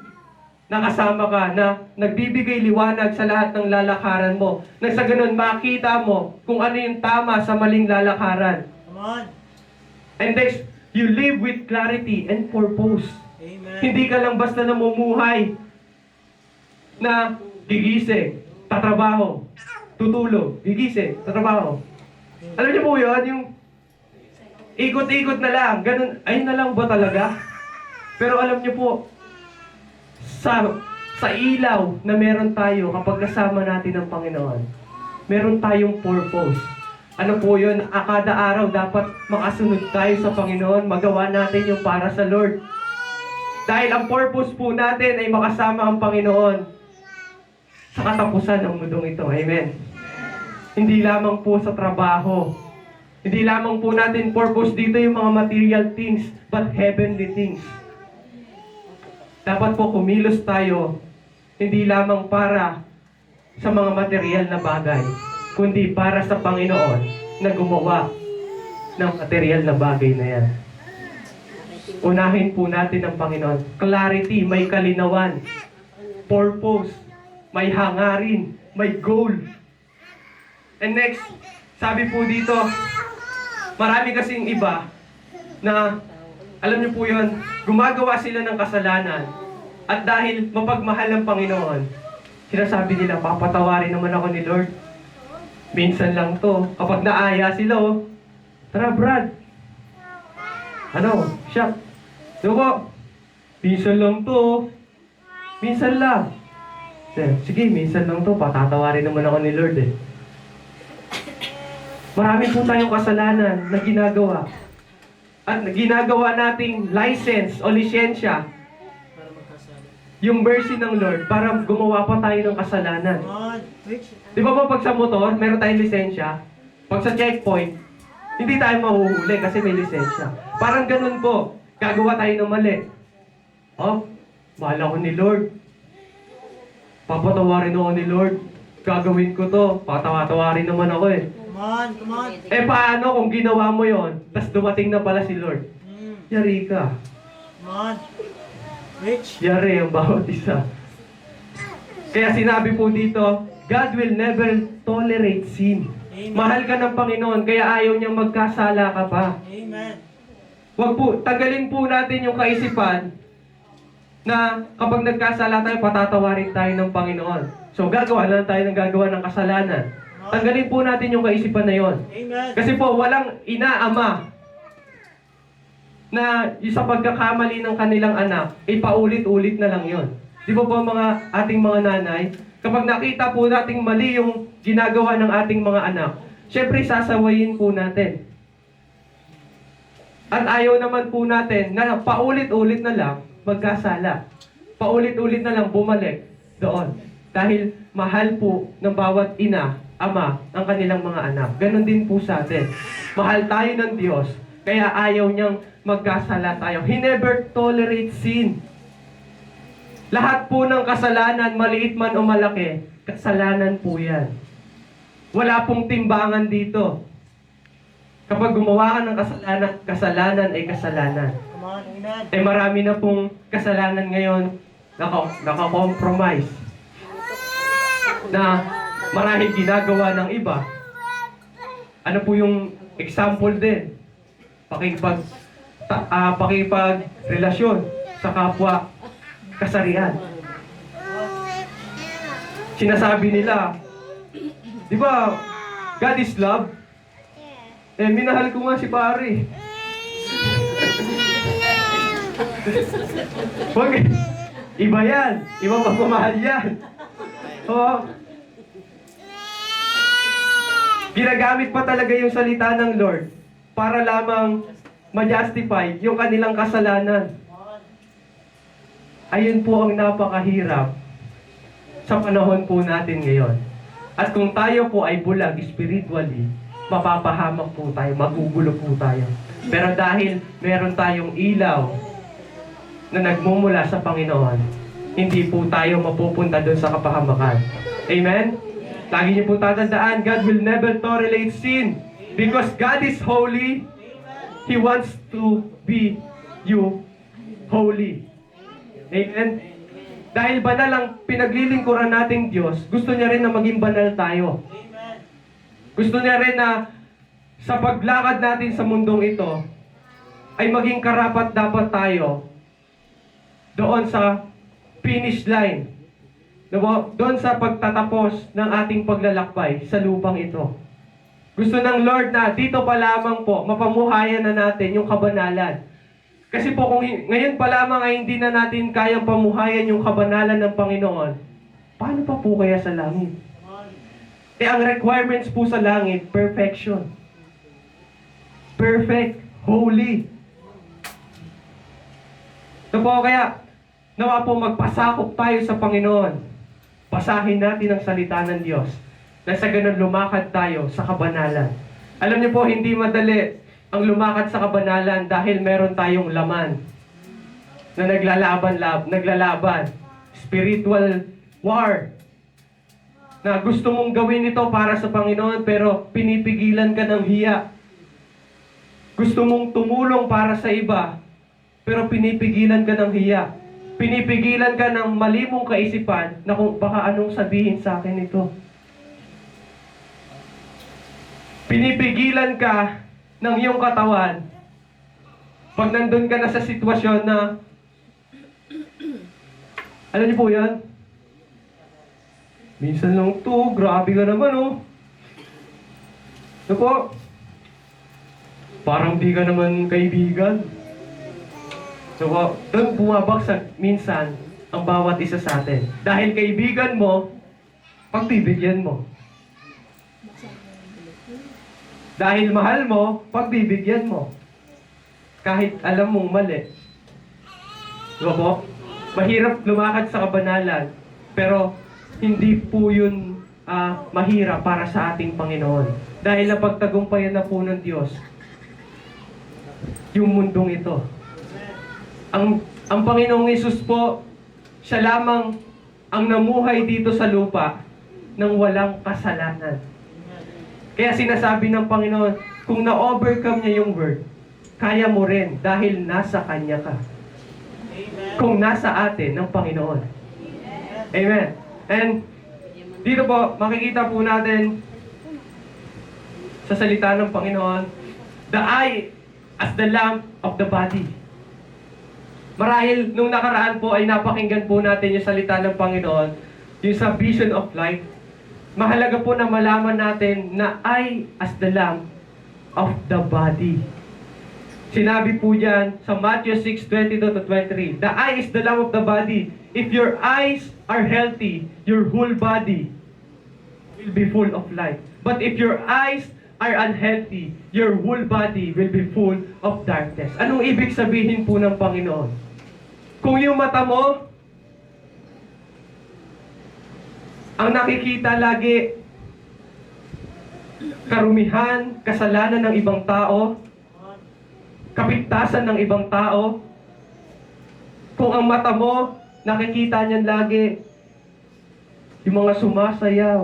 na kasama ka, na nagbibigay liwanag sa lahat ng lalakaran mo. Na sa ganun, makita mo kung ano yung tama sa maling lalakaran. Come on. And next, you live with clarity and purpose. Amen. Hindi ka lang basta namumuhay na gigising, tatrabaho, tutulog, gigising, tatrabaho. Alam niyo po yun, yung ikot-ikot na lang, ganun, ayun na lang ba talaga? Pero alam niyo po, sa ilaw na meron tayo kapag kasama natin ang Panginoon, meron tayong purpose. Ano po yun? Kada araw dapat makasunod tayo sa Panginoon, magawa natin yung para sa Lord. Dahil ang purpose po natin ay makasama ang Panginoon. sa katapusan ng mundong ito. Amen. Hindi lamang po sa trabaho. Hindi lamang po natin purpose dito yung mga material things, but heavenly things. Dapat po kumilos tayo, hindi lamang para sa mga material na bagay, kundi para sa Panginoon na gumawa ng material na bagay na yan. Unahin po natin ang Panginoon. Clarity, may kalinawan. Purpose, may hangarin, may goal. And next, sabi po dito, marami kasing iba na, alam niyo po yun, gumagawa sila ng kasalanan. At dahil mapagmahal ng Panginoon, sinasabi nila, papatawarin naman ako ni Lord. Minsan lang to. Kapag naaya sila, oh, tara Brad. Ano? Siya. Diba? Minsan lang to. Oh. Minsan lang. Sige, minsan lang to. Patatawarin naman ako ni Lord eh. Marami po tayong kasalanan na ginagawa. At ginagawa nating license o lisensya yung mercy ng Lord para gumawa pa tayo ng kasalanan. Di ba po pag sa motor, meron tayong lisensya? Pag sa checkpoint, hindi tayo mahuhuli kasi may lisensya. Parang ganun po, gagawa tayo ng mali. Oh, mahal ako ni Lord. Papatawarin ako ni Lord. Gagawin ko to. Patatawarin naman ako eh. Come on. Eh paano kung ginawa mo yon, tas dumating na pala si Lord? Yari ka. Come on. Rich. Yari ang bawat isa. Kaya sinabi po dito, God will never tolerate sin. Amen. Mahal ka ng Panginoon, kaya ayaw niyang magkasala ka pa. Amen. Wag po, tagalin po natin yung kaisipan na kapag nagkasala tayo, patatawarin tayo ng Panginoon. So gagawa lang tayo ng gagawa ng kasalanan. Tanggalin po natin yung kaisipan na yon. Amen. Kasi po, walang ina, ama na yung sa pagkakamali ng kanilang anak, ipaulit-ulit na lang yon. Di ba po mga ating mga nanay, kapag nakita po nating mali yung ginagawa ng ating mga anak, syempre sasawayin po natin. At ayaw naman po natin na paulit-ulit na lang magkasala. Paulit-ulit na lang bumalik doon. Dahil mahal po ng bawat ina, ama, ang kanilang mga anak. Ganon din po sa atin. Mahal tayo ng Diyos, kaya ayaw niyang magkasala tayo. He never tolerates sin. Lahat po ng kasalanan, maliit man o malaki, kasalanan po yan. Wala pong timbangan dito. Kapag gumawa ka ng kasalanan, kasalanan ay kasalanan. Come on. Amen. Eh marami na pong kasalanan ngayon naka-compromise. Na marahil ginagawa ng iba. Ano po yung example din? Pakipagrelasyon sa kapwa kasarian. Sinasabi nila, di ba, God is love? Eh, minahal ko nga si pare. Wag, iba yan. Iba pagmamahal yan. Oo. Ginagamit pa talaga yung salita ng Lord para lamang ma-justify yung kanilang kasalanan. Ayun po ang napakahirap sa panahon po natin ngayon. At kung tayo po ay bulag spiritually, mapapahamak po tayo, magugulo po tayo. Pero dahil meron tayong ilaw na nagmumula sa Panginoon, hindi po tayo mapupunta doon sa kapahamakan. Amen? Lagi niyo po tatandaan, God will never tolerate sin. Because God is holy, He wants to be you holy. Amen? Dahil banal ang pinaglilingkuran nating Diyos, gusto niya rin na maging banal tayo. Gusto niya rin na sa paglakad natin sa mundong ito, ay maging karapat dapat tayo doon sa finish line. Doon sa pagtatapos ng ating paglalakbay sa lupang ito. Gusto ng Lord na dito pa lamang po, mapamuhayan na natin yung kabanalan. Kasi po kung ngayon pa lamang ay hindi na natin kayang pamuhayan yung kabanalan ng Panginoon, paano pa po kaya sa langit? Eh ang requirements po sa langit, perfection. Perfect, holy. Ito po kaya, nawa po magpasakop tayo sa Panginoon basahin natin ang salita ng Diyos. Na sa ganun lumakad tayo sa kabanalan. Alam niyo po, hindi madali ang lumakad sa kabanalan dahil meron tayong laman na naglalaban. Spiritual war. Na gusto mong gawin ito para sa Panginoon pero pinipigilan ka ng hiya. Gusto mong tumulong para sa iba pero pinipigilan ka ng hiya. Pinipigilan ka ng mali mong kaisipan na kung baka anong sabihin sa akin ito. Pinipigilan ka ng iyong katawan pag nandun ka na sa sitwasyon na alam niyo po yan? Minsan lang to, grabe ka naman oh. Ano po? Parang di ka naman kaibigan. So, doon bumabagsak minsan ang bawat isa sa atin. Dahil kaibigan mo, pagbibigyan mo. Dahil mahal mo, pagbibigyan mo. Kahit alam mong mali. Diba po? Mahirap lumakad sa kabanalan, pero hindi po yun mahirap para sa ating Panginoon. Dahil napagtagumpayan na po ng Diyos yung mundong ito. Ang Panginoong Hesus po, siya lamang ang namuhay dito sa lupa nang walang kasalanan. Kaya sinasabi ng Panginoon, kung na-overcome niya yung word, kaya mo rin dahil nasa Kanya ka. Kung nasa atin ng Panginoon. Amen. And dito po, makikita po natin sa salita ng Panginoon, the eye as the lamp of the body. Marahil, nung nakaraan po ay napakinggan po natin yung salita ng Panginoon, yung sa vision of life. Mahalaga po na malaman natin na eye as the lamp of the body. Sinabi po dyan sa Matthew 6:22-23, the eye is the lamp of the body. If your eyes are healthy, your whole body will be full of light. But if your eyes are unhealthy, your whole body will be full of darkness. Anong ibig sabihin po ng Panginoon? Kung yung mata mo, ang nakikita lagi, karumihan, kasalanan ng ibang tao, kapintasan ng ibang tao, kung ang mata mo, nakikita niyan lagi, yung mga sumasayaw.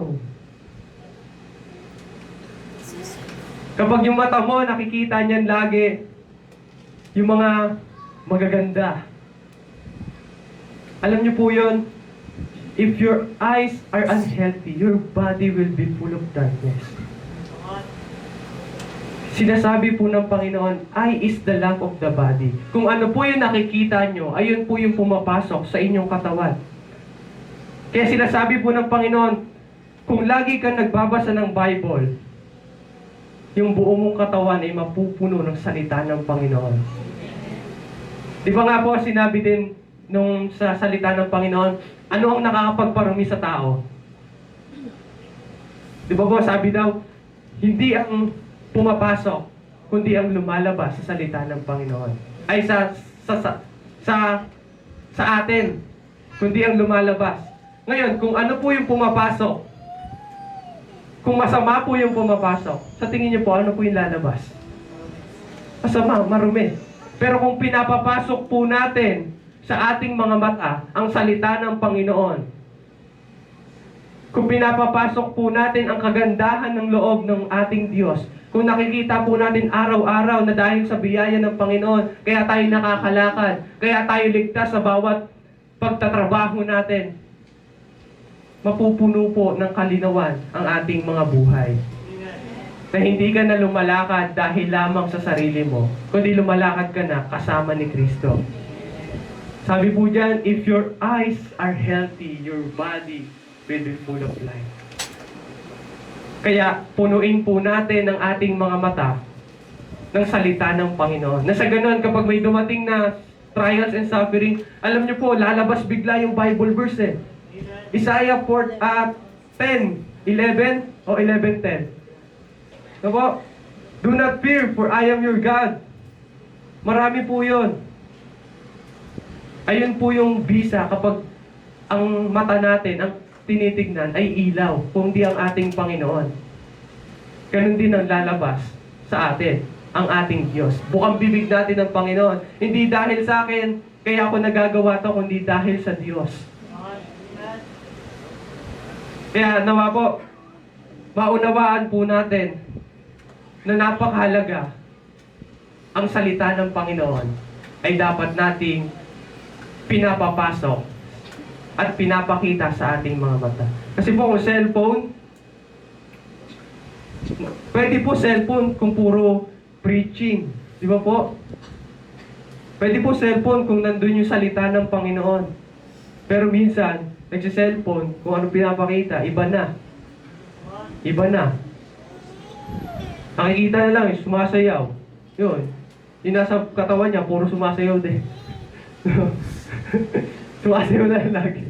Kapag yung mata mo, nakikita niyan lagi, yung mga magaganda. Alam niyo po yun, if your eyes are unhealthy, your body will be full of darkness. Sinasabi po ng Panginoon, eye is the lamp of the body. Kung ano po yung nakikita nyo, ayun po yung pumapasok sa inyong katawan. Kaya sinasabi po ng Panginoon, kung lagi ka nagbabasa ng Bible, yung buo mong katawan ay mapupuno ng salita ng Panginoon. Di ba nga po sinabi din nung sa salita ng Panginoon, ano ang nakakapagparumi sa tao? Di ba po sabi daw, hindi ang pumapasok, kundi ang lumalabas sa salita ng Panginoon. Ay sa atin, kundi ang lumalabas. Ngayon, kung ano po yung pumapasok, kung masama po yung pumapasok, sa tingin niyo po, ano po yung lalabas? Masama, marumi. Pero kung pinapapasok po natin sa ating mga mata ang salita ng Panginoon, kung pinapapasok po natin ang kagandahan ng loob ng ating Diyos, kung nakikita po natin araw-araw na dahil sa biyaya ng Panginoon, kaya tayo nakakalakad, kaya tayo ligtas sa bawat pagtatrabaho natin, mapupuno po ng kalinawan ang ating mga buhay. Na hindi ka na lumalakad dahil lamang sa sarili mo, kundi lumalakad ka na kasama ni Kristo. Sabi po dyan, if your eyes are healthy, your body will be full of light. Kaya punuin po natin ang ating mga mata ng salita ng Panginoon. Na sa ganun, kapag may dumating na trials and suffering, alam niyo po, lalabas bigla yung Bible verse eh. Isaiah 10:11 o 11:10. No po? Do not fear, for I am your God. Marami po yun. Ayun po yung bisa kapag ang mata natin, ang tinitignan ay ilaw, kundi ang ating Panginoon. Ganun din ang lalabas sa atin, ang ating Diyos. Bukang bibig natin ng Panginoon. Hindi dahil sa akin, kaya ako nagagawa to, kundi dahil sa Diyos. Kaya nawa po, maunawaan po natin na napakahalaga ang salita ng Panginoon ay dapat nating pinapapasok at pinapakita sa ating mga mata. Kasi po kung cellphone, pwede po cellphone kung puro preaching. Di ba po? Pwede po cellphone kung nandun yung salita ng Panginoon. Pero minsan, nagsi-cellphone, kung ano pinapakita, iba na. Iba na. Nakikita na lang, sumasayaw. Yun. Yung nasa katawan niya, puro sumasayaw din. Sumasayaw na lagi.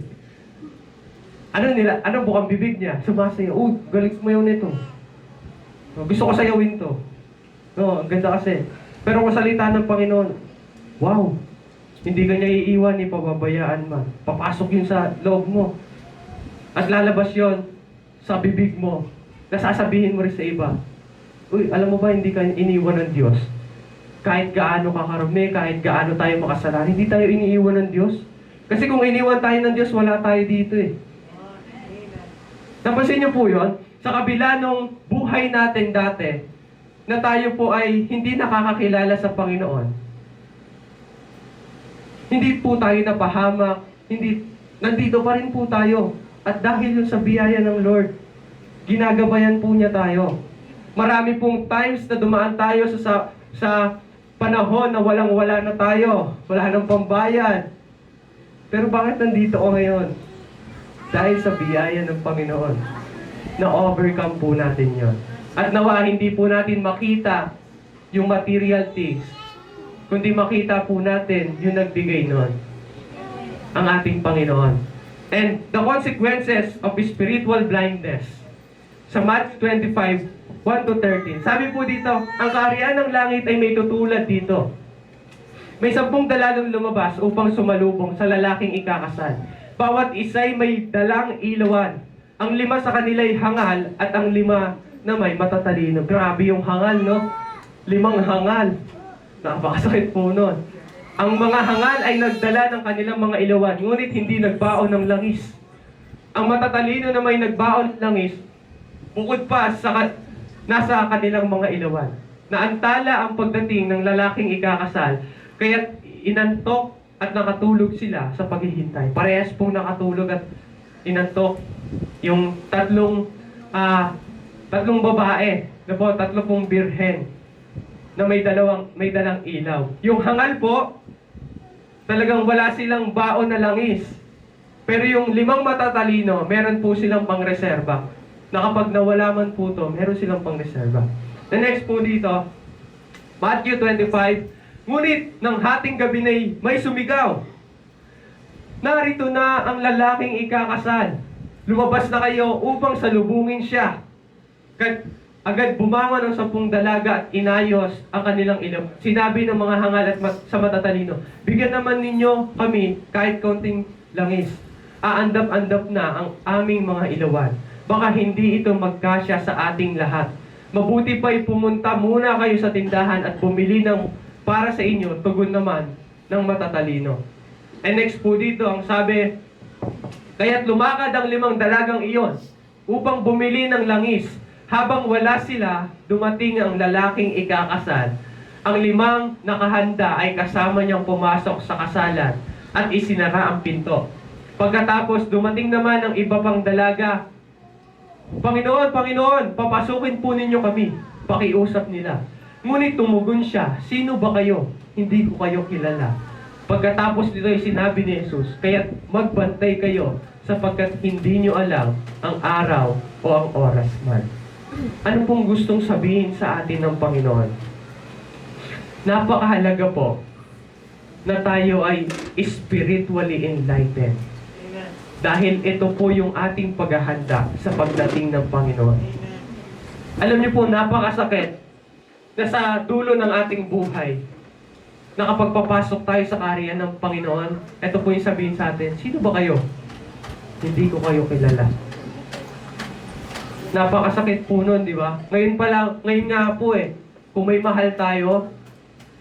Anong bukang bibig niya? Sumasayaw. Galing sumayaw nito. Gusto ko sayawin to. No, ang ganda kasi. Pero kung salita ng Panginoon, wow! Hindi ka niya iiwan ni pababayaan man. Papasok yun sa loob mo. At lalabas yun sa bibig mo. Nasasabihin mo rin sa iba. Alam mo ba, hindi ka iniiwan ng Diyos? Kahit gaano ka karami, kahit gaano tayo makasalanan, hindi tayo iniiwan ng Diyos. Kasi kung iniwan tayo ng Diyos, wala tayo dito eh. Napansin niyo po yun? Sa kabila nung buhay natin dati, na tayo po ay hindi nakakakilala sa Panginoon, hindi po tayo napahamak, nandito pa rin po tayo. At dahil yun sa biyaya ng Lord, ginagabayan po niya tayo. Marami pong times na dumaan tayo sa panahon na walang-wala na tayo. Wala nang pambayad. Pero bakit nandito ako ngayon? Dahil sa biyaya ng Panginoon. Na-overcome po natin yon. At nawa, hindi po natin makita yung material things, kundi makita po natin yung nagbigay nun, ang ating Panginoon. And the consequences of spiritual blindness. Sa Matthew 25, 1-13. Sabi po dito, ang kaharian ng langit ay may tutulad dito. May 10 dalagang lumabas upang sumalubong sa lalaking ikakasal. Bawat isa'y may dalang ilawan. Ang 5 sa kanila ay hangal at ang 5 na may matatalino. Grabe yung hangal, no? 5 hangal. Napakasakit po nun. Ang mga hangal ay nagdala ng kanilang mga ilawan, ngunit hindi nagbaon ng langis. Ang matatalino na may nagbaon ng langis, bukod pa nasa kanilang mga ilawan. Naantala ang pagdating ng lalaking ikakasal, kaya't inantok at nakatulog sila sa paghihintay. Parehas pong nakatulog at inantok yung tatlong babae, na po, 3 pong birhen na may dalang ilaw. Yung hangal po, talagang wala silang baon na langis. Pero yung 5 matatalino, meron po silang pangreserba. Na kapag nawala man po to, meron silang pangreserba. The next po dito, Matthew 25, ngunit ng hating gabi na may sumigaw. Narito na ang lalaking ikakasal. Lumabas na kayo upang salubungin siya. Agad bumangon ang 10 dalaga at inayos ang kanilang ilaw. Sinabi ng mga hangal at sa matatalino, bigyan naman ninyo kami kahit kaunting langis. Aandap-andap na ang aming mga ilawan. Baka hindi ito magkasya sa ating lahat. Mabuti pa'y pumunta muna kayo sa tindahan at bumili ng para sa inyo, tugon naman ng matatalino. And next po dito, ang sabi, kaya't lumakad ang 5 dalagang iyon upang bumili ng langis. Habang wala sila, dumating ang lalaking ikakasal. Ang 5 nakahanda ay kasama niyang pumasok sa kasalan at isinara ang pinto. Pagkatapos, dumating naman ang iba pang dalaga. Panginoon, Panginoon, papasukin po ninyo kami. Pakiusap nila. Ngunit tumugon siya, sino ba kayo? Hindi ko kayo kilala. Pagkatapos nito ay sinabi ni Jesus, kaya't magbantay kayo sapagkat hindi nyo alam ang araw o ang oras man. Ano pong gustong sabihin sa atin ng Panginoon? Napakahalaga po na tayo ay spiritually enlightened. Amen. Dahil ito po yung ating paghahanda sa pagdating ng Panginoon. Alam niyo po, napakasakit na sa dulo ng ating buhay, na kapag papasok tayo sa kaharian ng Panginoon, ito po yung sabihin sa atin, sino ba kayo? hindi ko kayo kilala. Napakasakit po nun, di ba? Ngayon nga po kung may mahal tayo,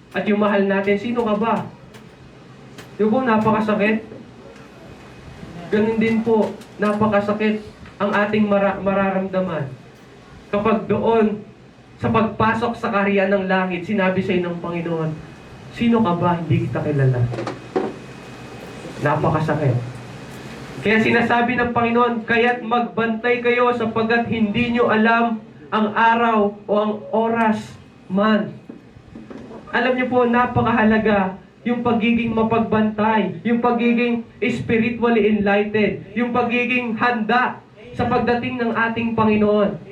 at yung mahal natin, sino ka ba? Di ba po, napakasakit? Ganun din po, napakasakit ang ating mararamdaman. Kapag doon, sa pagpasok sa kaharian ng langit, sinabi sa ng Panginoon, sino ka ba? Hindi kita kilala. Napakasakit. Kaya sinasabi ng Panginoon, kaya't magbantay kayo sapagkat hindi nyo alam ang araw o ang oras man. Alam niyo po, napakahalaga yung pagiging mapagbantay, yung pagiging spiritually enlightened, yung pagiging handa sa pagdating ng ating Panginoon.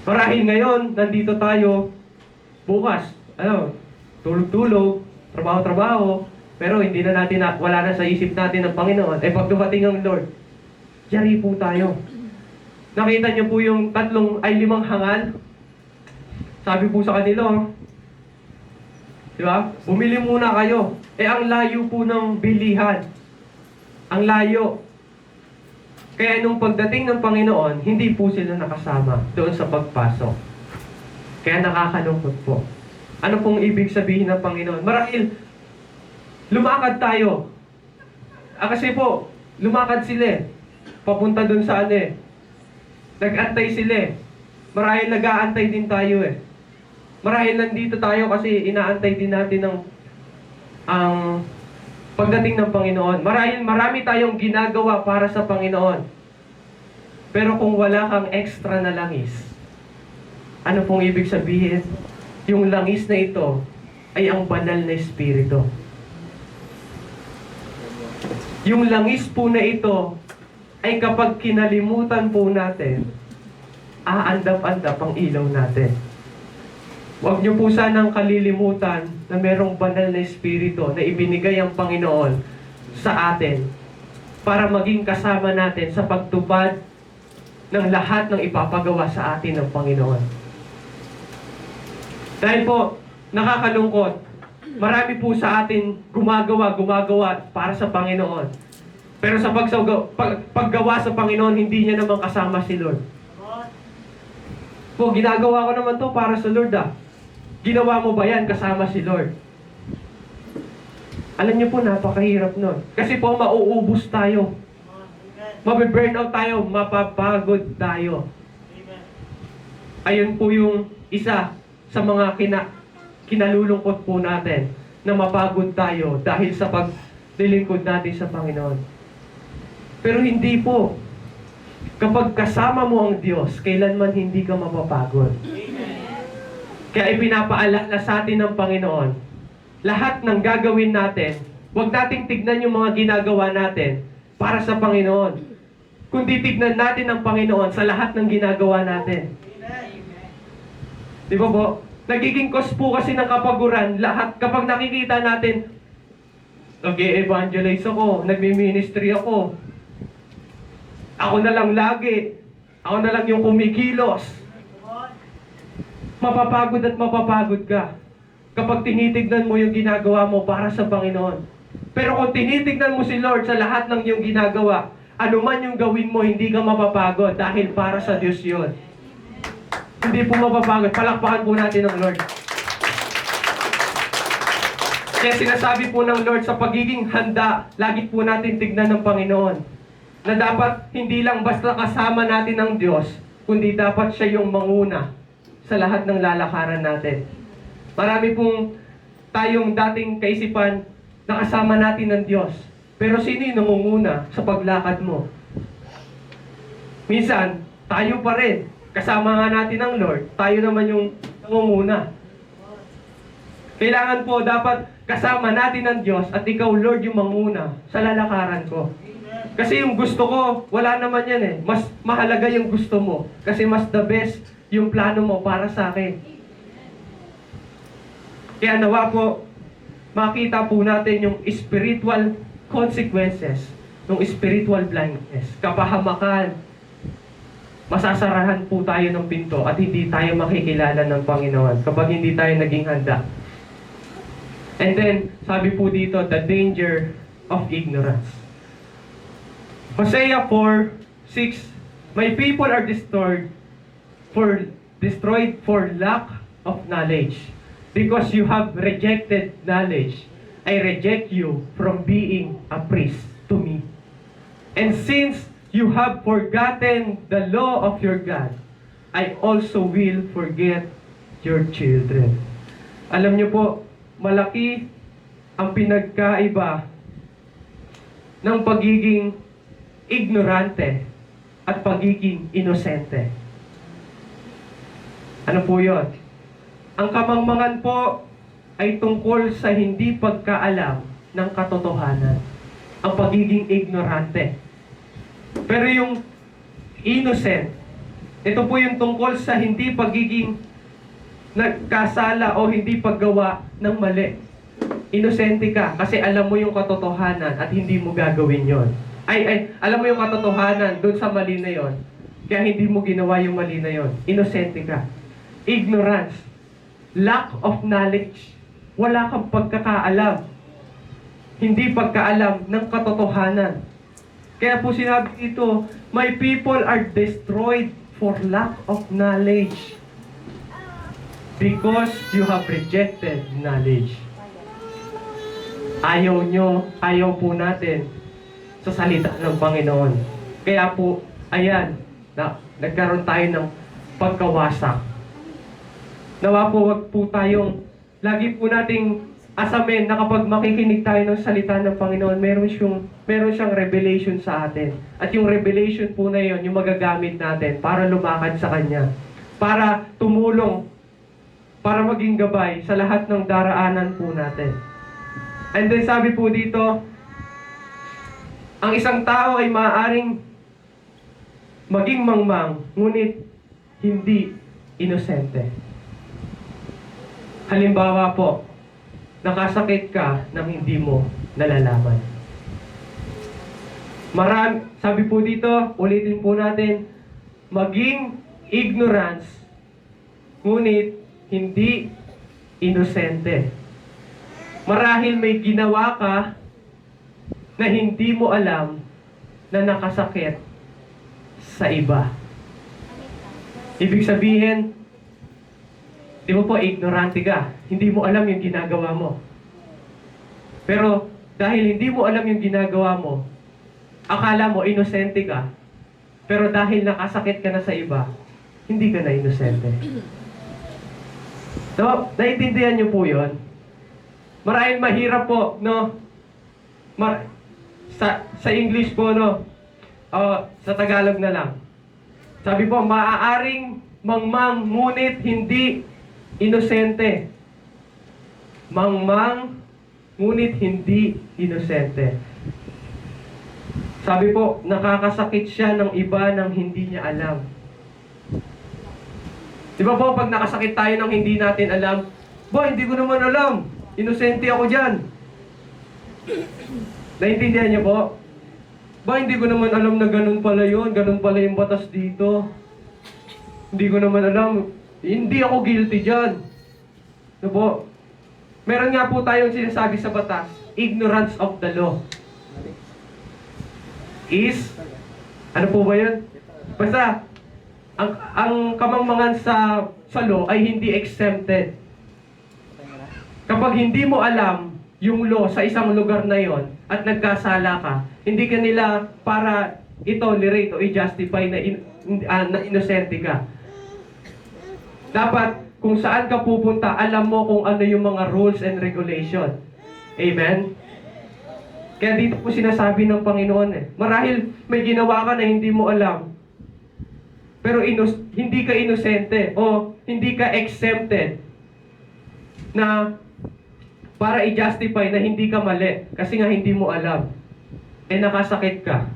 Marahil ngayon, nandito tayo, bukas, tulog-tulog, trabaho-trabaho, pero hindi na natin, wala na sa isip natin ng Panginoon. Pag dumating ang Lord, yari po tayo. Nakita niyo po yung 5 hangal? Sabi po sa kanila, di ba? Bumili muna kayo. Ang layo po ng bilihan. Ang layo. Kaya nung pagdating ng Panginoon, hindi po sila nakasama doon sa pagpasok. Kaya nakakalungkot po. Ano pong ibig sabihin ng Panginoon? Marahil, lumakad tayo. Kasi po, lumakad sila papunta doon sa nag-antay sila Marahil nag-aantay din tayo Marahil nandito tayo kasi inaantay din natin ang pagdating ng Panginoon. Marahil marami tayong ginagawa para sa Panginoon. Pero kung wala kang extra na langis, ano pong ibig sabihin? Yung langis na ito ay ang banal na Espiritu. Yung langis po na ito ay kapag kinalimutan po natin, aandap-andap ang ilaw natin. Huwag niyo po sanang kalilimutan na merong banal na Espiritu na ibinigay ang Panginoon sa atin para maging kasama natin sa pagtupad ng lahat ng ipapagawa sa atin ng Panginoon. Dahil po, nakakalungkot, marami po sa atin gumagawa para sa Panginoon. Pero sa paggawa sa Panginoon, hindi niya naman kasama si Lord. Po, ginagawa ko naman to para sa Lord Ginawa mo ba yan kasama si Lord? Alam niyo po, napakahirap nun. Kasi po, mauubos tayo. Mabe-burnout tayo, mapapagod tayo. Ayun po yung isa sa mga kinalulungkot po natin na mapagod tayo dahil sa paglilingkod natin sa Panginoon. Pero hindi po. Kapag kasama mo ang Diyos, kailanman hindi ka mapapagod. Kaya ipinapaalala sa atin ng Panginoon, lahat ng gagawin natin, huwag nating tignan yung mga ginagawa natin para sa Panginoon. Kundi tignan natin ang Panginoon sa lahat ng ginagawa natin. Di ba po? Nagiging cause po kasi ng kapaguran, lahat kapag nakikita natin, nag-e-evangelize ako, nagmi-ministry ako, ako na lang lagi, ako na lang yung kumikilos. Mapapagod at mapapagod ka kapag tinitignan mo yung ginagawa mo para sa Panginoon. Pero kung tinitignan mo si Lord sa lahat ng iyong ginagawa, anuman yung gawin mo, hindi ka mapapagod dahil para sa Diyos yun. Hindi po mapapagod. Palakpakan po natin ang Lord. Kaya sinasabi po ng Lord sa pagiging handa, lagi po natin tignan ng Panginoon na dapat hindi lang basta kasama natin ang Diyos, kundi dapat siya yung manguna sa lahat ng lalakaran natin. Marami pong tayong dating kaisipan na kasama natin ng Diyos. Pero sino yung nangunguna sa paglakad mo? Minsan, tayo pa rin. Kasama nga natin ang Lord. Tayo naman yung nangunguna. Kailangan po dapat kasama natin ang Diyos at ikaw, Lord, yung manguna sa lalakaran ko. Kasi yung gusto ko, wala naman yan Mas mahalaga yung gusto mo. Kasi mas the best yung plano mo para sa akin. Kaya nawa po, makita po natin yung spiritual consequences ng spiritual blindness. Kapahamakan, masasarahan po tayo ng pinto at hindi tayo makikilala ng Panginoon kapag hindi tayo naging handa. And then, sabi po dito, the danger of ignorance. Hosea 4:6, my people are destroyed for lack of knowledge. Because you have rejected knowledge, I reject you from being a priest to me. And since you have forgotten the law of your God, I also will forget your children. Alam niyo po, malaki ang pinagkaiba ng pagiging ignorante at pagiging inosente. Ano po yun? Ang kamangmangan po ay tungkol sa hindi pagkaalam ng katotohanan. Ang pagiging ignorante. Pero yung innocent, ito po yung tungkol sa hindi pagiging nagkasala o hindi paggawa ng mali. Inosente ka kasi alam mo yung katotohanan at hindi mo gagawin yon. Alam mo yung katotohanan doon sa mali na yon, kaya hindi mo ginawa yung mali na yon. Inosente ka. Ignorance. Lack of knowledge. Wala kang pagkakaalam. Hindi pagkaalam ng katotohanan. Kaya po sinabi dito, my people are destroyed for lack of knowledge. Because you have rejected knowledge. Ayaw po natin sa salita ng Panginoon. Kaya po, ayan, nagkaroon tayo ng pagkawasak. Nawa po, wag po tayong, lagi po nating asamin na kapag makikinig tayo ng salita ng Panginoon, meron siyang revelation sa atin. At yung revelation po na yun, yung magagamit natin para lumakad sa Kanya. Para tumulong, para maging gabay sa lahat ng daraanan po natin. And then sabi po dito, ang isang tao ay maaaring maging mangmang, ngunit hindi inosente. Halimbawa po, nakasakit ka nang hindi mo nalalaman. Sabi po dito, ulitin po natin, maging ignorance, ngunit hindi inosente. Marahil may ginawa ka na hindi mo alam na nakasakit sa iba. Ibig sabihin, di mo po ignorante ka. Hindi mo alam yung ginagawa mo. Pero dahil hindi mo alam yung ginagawa mo, akala mo inosente ka. Pero dahil nakasakit ka na sa iba, hindi ka na inosente. So, naiintindihan niyo po yun? Marahil mahirap po, no? Sa English po, no? Sa Tagalog na lang. Sabi po, maaaring mangmang, ngunit hindi inosente. Mangmang, ngunit hindi inosente. Sabi po, nakakasakit siya ng iba nang hindi niya alam. Di ba po, pag nakasakit tayo nang hindi natin alam, hindi ko naman alam. Inosente ako dyan. Naintindihan niyo po? Hindi ko naman alam na ganun pala yun. Ganun pala yung batas dito. Hindi ko naman alam. Hindi ako guilty dyan. No po? Meron nga po tayong sinasabi sa batas, ignorance of the law. Ano po ba yun? Basta, ang kamangmangan sa law ay hindi exempted. Kapag hindi mo alam yung law sa isang lugar na yon at nagkasala ka, hindi ka nila para i-tolerate o i-justify na inosente ka. Dapat, kung saan ka pupunta, alam mo kung ano yung mga rules and regulation. Amen? Kaya dito po sinasabi ng Panginoon marahil may ginawa ka na hindi mo alam, pero hindi ka inosente o hindi ka exempted na para i-justify na hindi ka mali kasi nga hindi mo alam. Nakasakit ka.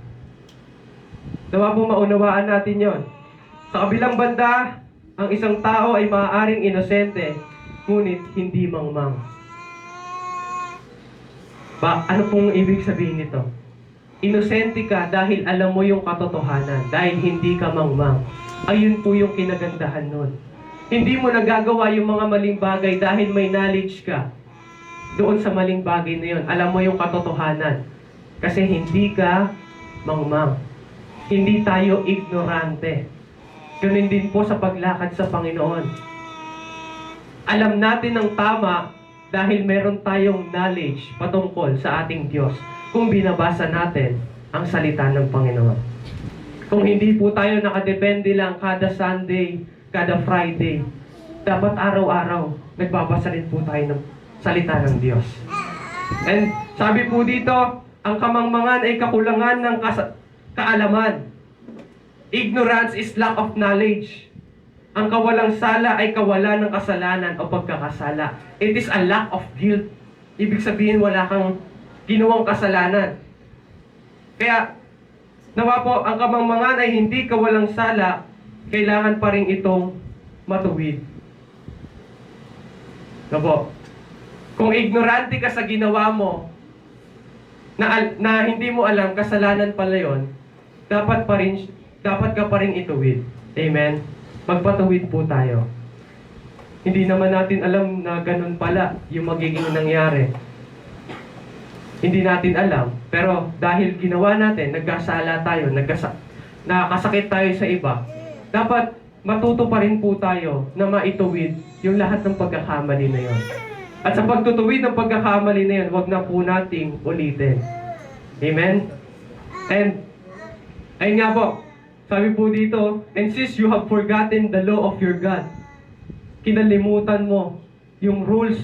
Nawa po maunawaan natin yon. Sa kabilang banda, ang isang tao ay maaaring inosente, ngunit hindi mangmang. Ano pong ibig sabihin nito? Inosente ka dahil alam mo yung katotohanan, dahil hindi ka mangmang. Ayun po yung kinagandahan nun. Hindi mo nagagawa yung mga maling bagay dahil may knowledge ka doon sa maling bagay na yun. Alam mo yung katotohanan. Kasi hindi ka mangmang. Hindi tayo ignorante. Ganun din po sa paglakad sa Panginoon. Alam natin ang tama dahil meron tayong knowledge patungkol sa ating Diyos kung binabasa natin ang salita ng Panginoon. Kung hindi po tayo nakadepende lang kada Sunday, kada Friday, dapat araw-araw nagbabasa rin po tayo ng salita ng Diyos. And sabi po dito, ang kamangmangan ay kakulangan ng kaalaman. Ignorance is lack of knowledge. Ang kawalang sala ay kawalan ng kasalanan o pagkakasala. It is a lack of guilt. Ibig sabihin wala kang ginawang kasalanan. Kaya, nawa po, ang kamangmangan ay hindi kawalang sala, kailangan pa rin itong matuwid. No po? Kung ignorante ka sa ginawa mo, na hindi mo alam, kasalanan pala yun, dapat ka pa rin ituwid. Amen? Magpatuwid po tayo. Hindi naman natin alam na ganun pala yung magiging nangyari. Hindi natin alam. Pero dahil ginawa natin, nagkasala tayo, nakakasakit tayo sa iba, dapat matuto pa rin po tayo na maituwid yung lahat ng pagkakamali na yon. At sa pagtutuwid ng pagkakamali na yun, huwag na po nating ulitin. Amen? And, ayun nga po, sabi po dito, and since you have forgotten the law of your God, kinalimutan mo yung rules,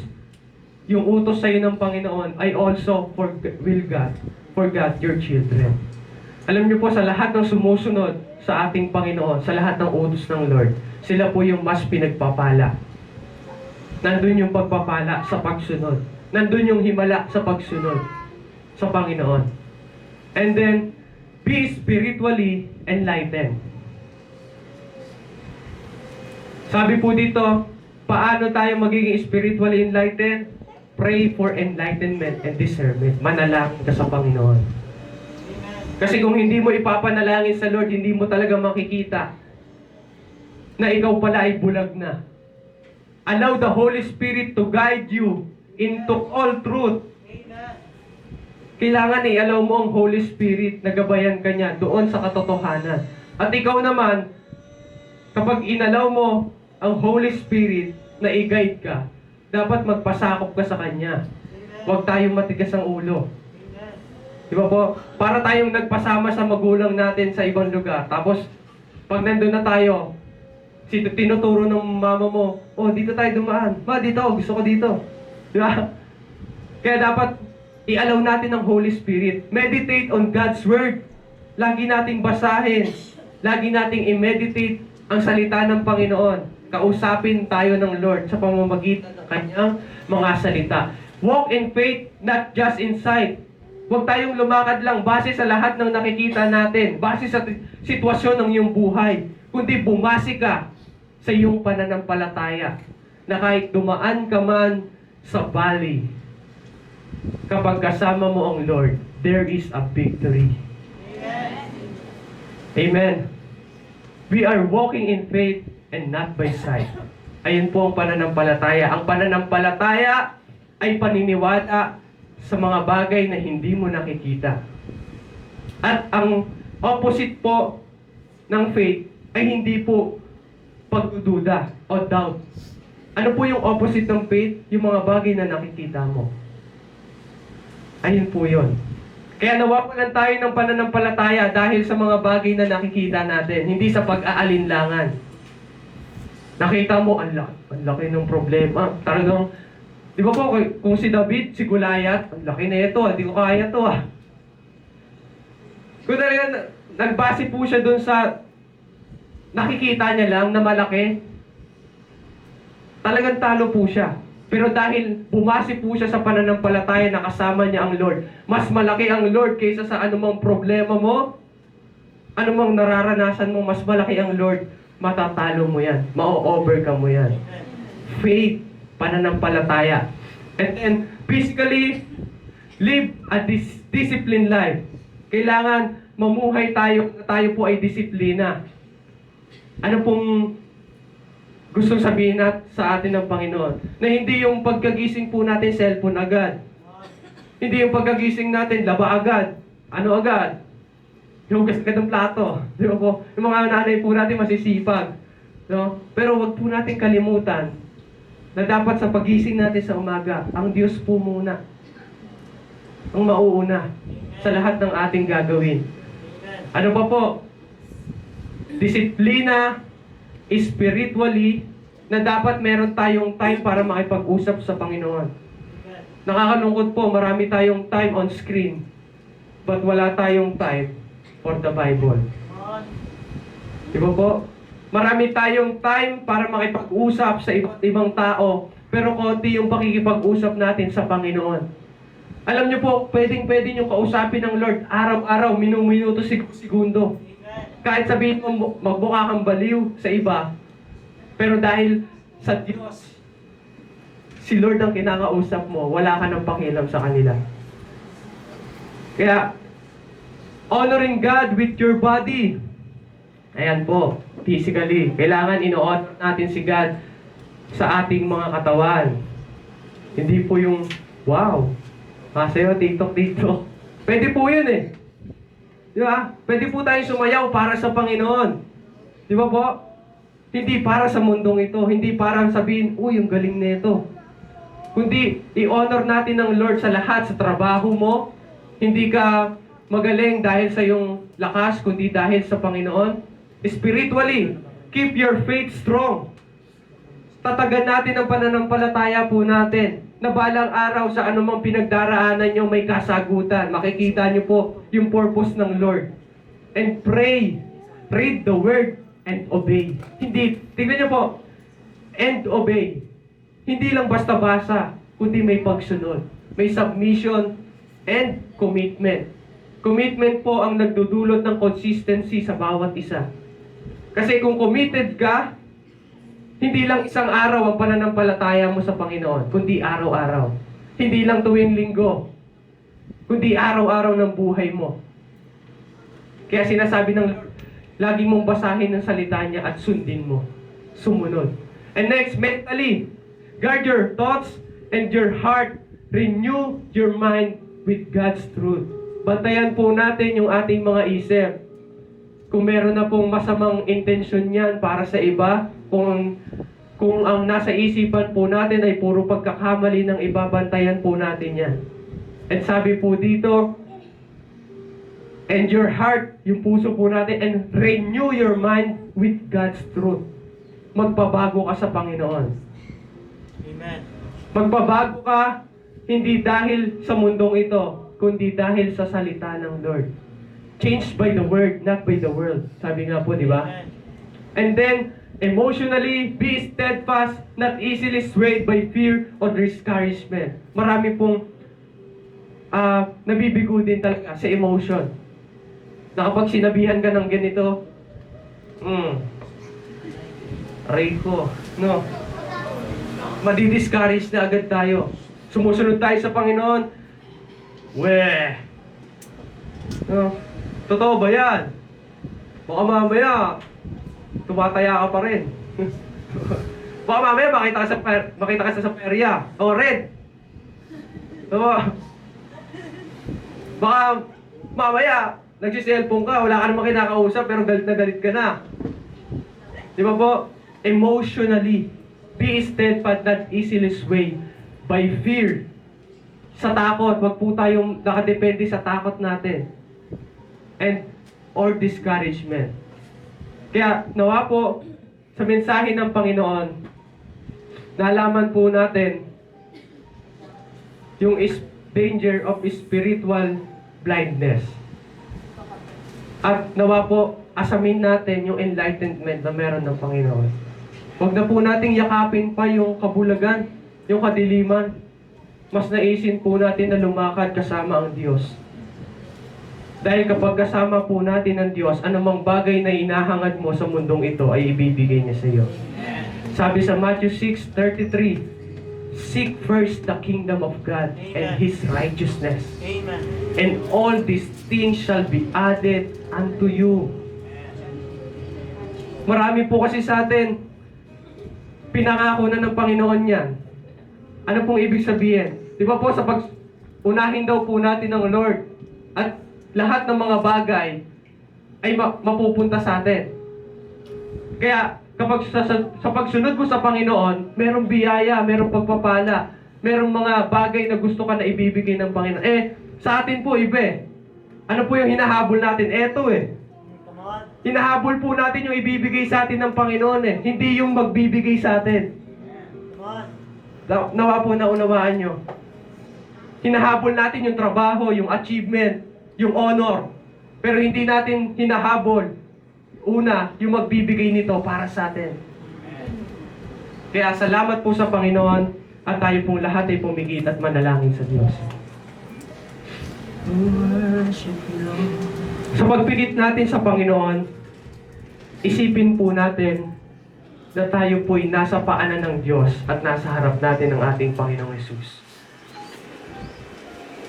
yung utos sa'yo ng Panginoon, I also will God forgot your children. Alam niyo po, sa lahat ng sumusunod sa ating Panginoon, sa lahat ng utos ng Lord, sila po yung mas pinagpapala. Nandun yung pagpapala sa pagsunod. Nandun yung himala sa pagsunod sa Panginoon. And then, be spiritually enlightened. Sabi po dito, paano tayo magiging spiritually enlightened? Pray for enlightenment and discernment. Manalangin ka sa Panginoon. Kasi kung hindi mo ipapanalangin sa Lord, hindi mo talaga makikita na ikaw pala ay bulag na. Allow the Holy Spirit to guide you into all truth. Kailangan allow mo ang Holy Spirit na gabayan ka niya doon sa katotohanan. At ikaw naman, kapag inalaw mo ang Holy Spirit na i-guide ka, dapat magpasakop ka sa Kanya. Huwag tayong matigas ang ulo. Di ba po? Para tayong nagpasama sa magulang natin sa ibang lugar. Tapos, pag nandun na tayo, tinuturo ng mama mo, oh, dito tayo dumaan. Ma, dito, gusto ko dito. Di ba? Kaya dapat, i-allow natin ang Holy Spirit. Meditate on God's Word. Lagi nating basahin. Lagi nating i-meditate ang salita ng Panginoon. Kausapin tayo ng Lord sa pamamagitan ng Kanyang mga salita. Walk in faith, not just in sight. Huwag tayong lumakad lang base sa lahat ng nakikita natin, base sa sitwasyon ng iyong buhay, kundi bumasi ka sa iyong pananampalataya na kahit dumaan ka man sa valley, kapag kasama mo ang Lord, there is a victory. Amen. Amen. We are walking in faith and not by sight. Ayun po ang pananampalataya. Ang pananampalataya ay paniniwala sa mga bagay na hindi mo nakikita. At ang opposite po ng faith ay hindi po pagdududa o doubt. Ano po yung opposite ng faith? Yung mga bagay na nakikita mo. Ayun po yun. Kaya nawawalan tayo ng pananampalataya dahil sa mga bagay na nakikita natin, hindi sa pag-aalinlangan. Nakita mo, ang laki ng problema. Talagang, di ba po, kung si David, si Goliath, ang laki na ito, hindi ko kaya ito Kung talagang nagbase po siya dun sa nakikita niya lang na malaki, talagang talo po siya. Pero dahil bumase po siya sa pananampalataya na kasama niya ang Lord, mas malaki ang Lord kaysa sa anumang problema mo, anumang nararanasan mo, mas malaki ang Lord, matatalo mo yan, ma-overcome mo yan. Faith, pananampalataya. And then, physically, live a disciplined life. Kailangan mamuhay tayo po ay disiplina. Ano pong gusto sabihin sa atin ng Panginoon? Na hindi yung pagkagising po natin, cellphone agad. Hindi yung pagkagising natin, laba agad. Ano agad? hugas ka ng plato. Di ba po? Yung mga nanay po natin masisipag. No? Pero wag po natin kalimutan na dapat sa pagising natin sa umaga, ang Diyos po muna ang mauuna sa lahat ng ating gagawin. Ano pa po? Disiplina spiritually na dapat meron tayong time para makipag-usap sa Panginoon. Nakakalungkot po, marami tayong time on screen but wala tayong time for the Bible. Di ba po? Marami tayong time para makipag-usap sa iba't ibang tao, pero konti yung pakikipag-usap natin sa Panginoon. Alam niyo po, pwedeng-pwede nyo kausapin ng Lord araw-araw, minuto, segundo. Kahit sabihin mo, magmukha kang baliw sa iba, pero dahil sa Diyos, si Lord ang kinakausap mo, wala ka ng pakialam sa kanila. Kaya, honoring God with your body. Ayan po, physically. Kailangan ino-honor natin si God sa ating mga katawan. Hindi po yung, wow, masayo, TikTok. Pwede po yun eh. Di ba? Pwede po tayong sumayaw para sa Panginoon. Di ba po? Hindi para sa mundong ito. Hindi para sabihin, uy, yung galing nito. Kundi, i-honor natin ng Lord sa lahat, sa trabaho mo. Hindi ka magaling dahil sa iyong lakas, kundi dahil sa Panginoon. Spiritually, keep your faith strong. Tatagan natin ang pananampalataya po natin na balang araw sa anumang pinagdaraanan nyo may kasagutan. Makikita nyo po yung purpose ng Lord. And pray. Read the word and obey. Hindi, tingnan nyo po, and obey. Hindi lang basta-basa, kundi may pagsunod. May submission and commitment. Commitment po ang nagdudulot ng consistency sa bawat isa. Kasi kung committed ka, hindi lang isang araw ang pananampalataya mo sa Panginoon, kundi araw-araw. Hindi lang tuwing linggo, kundi araw-araw ng buhay mo. Kaya sinasabi ng Lord, lagi mong basahin ang salita niya at sundin mo. Sumunod. And next, mentally, guard your thoughts and your heart. Renew your mind with God's truth. Bantayan po natin yung ating mga isip. Kung meron na pong masamang intensyon yan para sa iba, kung ang nasa isipan po natin ay puro pagkakamali ng iba, bantayan po natin yan. And sabi po dito, and your heart, yung puso po natin, and renew your mind with God's truth. Magbabago ka sa Panginoon. Amen. Magbabago ka, hindi dahil sa mundong ito, kundi dahil sa salita ng Lord. Changed by the word, not by the world. Sabi nga po, di ba? And then, emotionally, be steadfast, not easily swayed by fear or discouragement. Marami pong nabibigo din talaga sa emotion. Na kapag sinabihan ka ng ganito, aray ko, no? Madi-discourage na agad tayo. Sumusunod tayo sa Panginoon. Weh! No? Totoo ba yan? Baka mamaya, tumataya ka pa rin. Baka mamaya makita ka sa perya. O red. Diba? Baka mamaya, nagsiselfone ka, wala ka namang kinakausap, pero galit na galit ka na. Di ba po? Emotionally, be steadfast, not easily swayed by fear. Sa takot, wag po tayong nakadepende sa takot natin. And, or discouragement. Kaya, nawa po, sa mensahe ng Panginoon, nalaman po natin yung danger of spiritual blindness. At nawa po, asamin natin yung enlightenment na meron ng Panginoon. Huwag na po nating yakapin pa yung kabulagan, yung kadiliman. Mas naisin po natin na lumakad kasama ang Diyos. Dahil kapag kasama po natin ang Diyos, anumang bagay na inahangad mo sa mundong ito ay ibibigay niya sa iyo. Sabi sa Matthew 6:33, seek first the kingdom of God and His righteousness. Amen. And all these things shall be added unto you. Marami po kasi sa atin, pinangako na ng Panginoon yan. Ano pong ibig sabihin? Di ba po sa unahin daw po natin ng Lord at lahat ng mga bagay ay mapupunta sa atin. Kaya kapag sa pagsunod mo sa Panginoon, merong biyaya, merong pagpapala, merong mga bagay na gusto ka na ibibigay ng Panginoon. Sa atin po iba eh. Ano po yung hinahabol natin? Eto eh. Hinahabol po natin yung ibibigay sa atin ng Panginoon eh. Hindi yung magbibigay sa atin. Nawa po na unawaan nyo. Hinahabol natin yung trabaho, yung achievement, yung honor. Pero hindi natin hinahabol, una, yung magbibigay nito para sa atin. Kaya salamat po sa Panginoon at tayo pong lahat ay pumigit at manalangin sa Diyos. Sa pagpigit natin sa Panginoon, isipin po natin na tayo po'y nasa paanan ng Diyos at nasa harap natin ng ating Panginoong Hesus.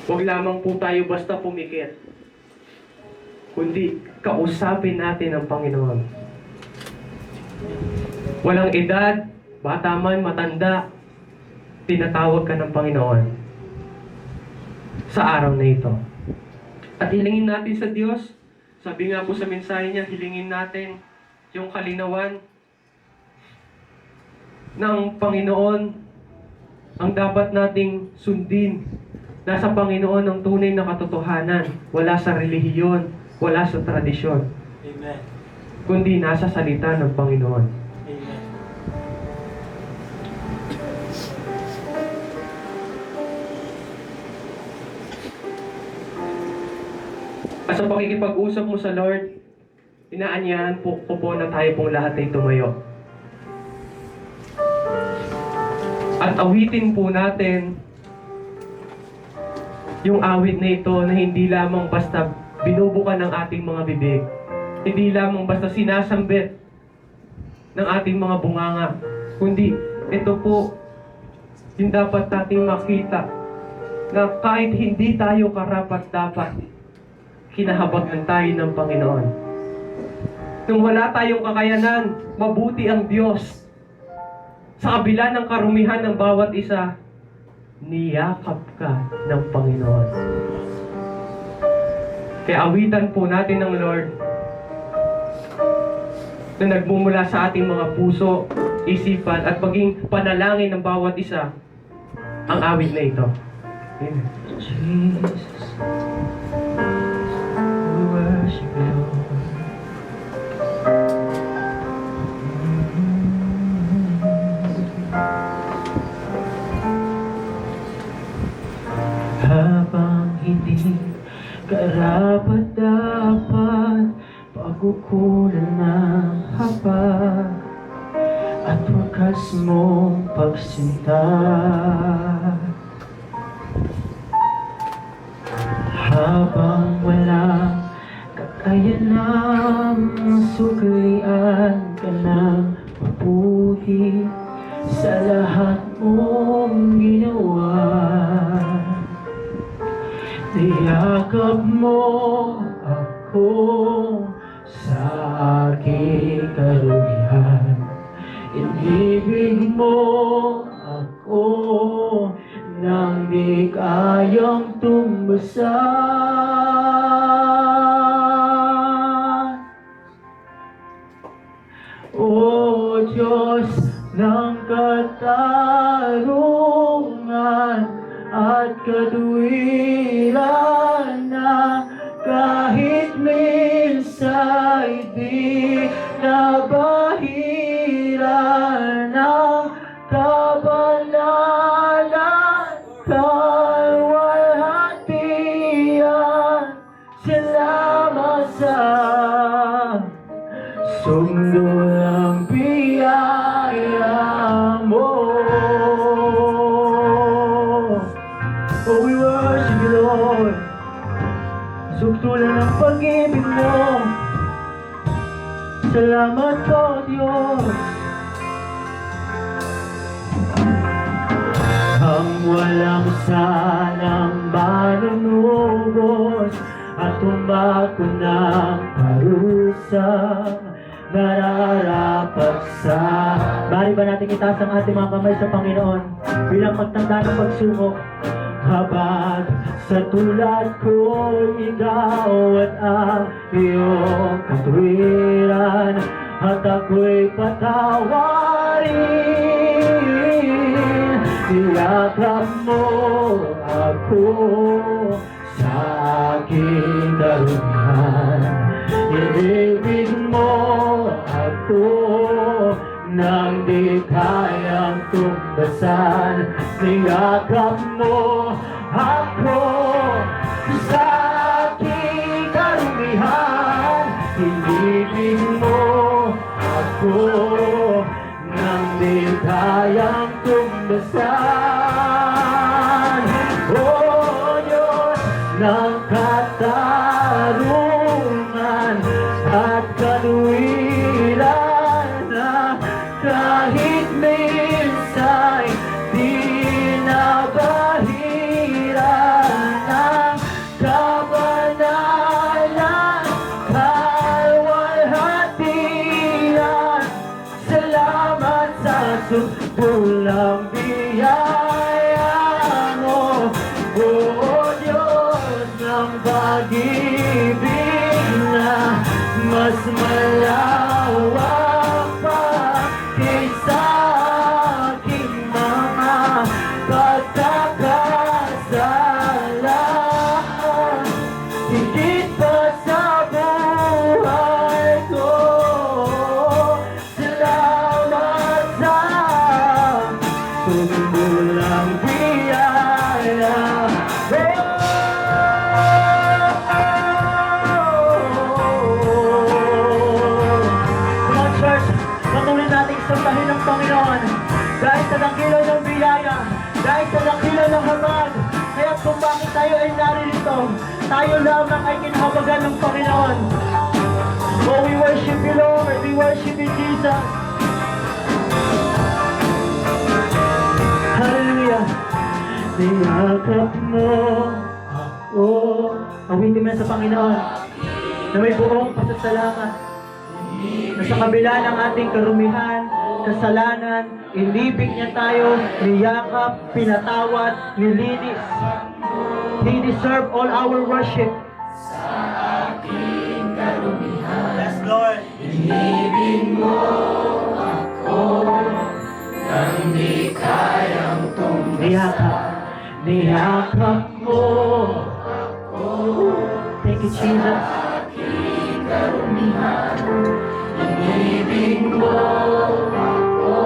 Huwag lamang po tayo basta pumikit, kundi kausapin natin ang Panginoon. Walang edad, bata man, matanda, tinatawag ka ng Panginoon sa araw na ito. At hilingin natin sa Diyos, sabi nga po sa mensahe niya, hilingin natin yung kalinawan ng Panginoon. Ang dapat nating sundin, nasa Panginoon ang tunay na katotohanan, wala sa relihiyon, wala sa tradisyon. Amen. Kundi nasa salita ng Panginoon. Amen. At sa pakikipag-usap mo sa Lord, inaanyahan ko po na tayo pong lahat ay tumayo. At awitin po natin yung awit na ito na hindi lamang basta binubukan ng ating mga bibig. Hindi lamang basta sinasambit ng ating mga bunganga. Kundi ito po yung dapat nating makita na kahit hindi tayo karapat-dapat, kinahabagan tayo ng Panginoon. Nung wala tayong kakayanan, mabuti ang Diyos. Sa kabila ng karumihan ng bawat isa, niyakap ka ng Panginoon. Kaya awitan po natin ng Lord na nagmumula sa ating mga puso, isipan, at maging panalangin ng bawat isa ang awit na ito. Amen. Jesus, we worship you. Habang hindi karapat-dapat, pagkukulan ng haba at wakas mong pagsinta. Habang walang kakayanang suklian ka ng mabuti sa lahat mong ginawa. Niyakap mo ako sa aking karumihan. Inibig mo ako nang di kayang tumbasan. O Diyos ng katarungan at katuwiran na kahit minsa'y di nabahira ng kabanalan, kalwalhatian. Salamat sa sundo ng biyaya mo. Oh, we worship you, Lord. Sugtulan ng pag-ibig mo. Salamat po, Diyos. Ang walang sanang manunubos at tumako ng parusa, nararapat sa... Bari ba natin itaas ang ating mga kamay sa Panginoon bilang magtanda ng pagsubok? Habang sa tulad ko, ikaw at ang iyong katwiran, at ako'y patawarin. Niyakap mo ako sa aking daruhan, inibig mo ako nang di kayang tumbasan. Niyakap mo ako sa aking karumihan, inibig mo ako nang di kayang tumbasan. Oh Diyos ng katarungan at kaluwiran, na kahit minsan di nabahiran ng kabanalan, kalwalhatian. Salamat sa subulang biyaya mo, O Diyos ng pag-ibig na mas malawak pa kaysa aking mga pagkakasala. Higit pa sa buhay ko, salamat sa subulang biyaya. Come on, church, patuloy natin sambahin ng Panginoon dahil sa dakilan ng biyaya, dahil sa dakilan ng habag. Kaya kung bakit tayo ay naririto, tayo lamang ay kinahabagan ng Panginoon. Oh, we worship you, Lord. We worship you, Jesus. Hallelujah. Niyakap mo ako. Awitin mo na sa Panginoon na may buong pasasalamat, na sa kabila ng ating karumihan, kasalanan, inibig niya tayo, niyakap, pinatawad, nilinis. He deserves all our worship. Yes, Lord. Inibig mo ako nang di kayang tumbasan. Niyakap mo ako. Thank you, Jesus. Inibig mo ako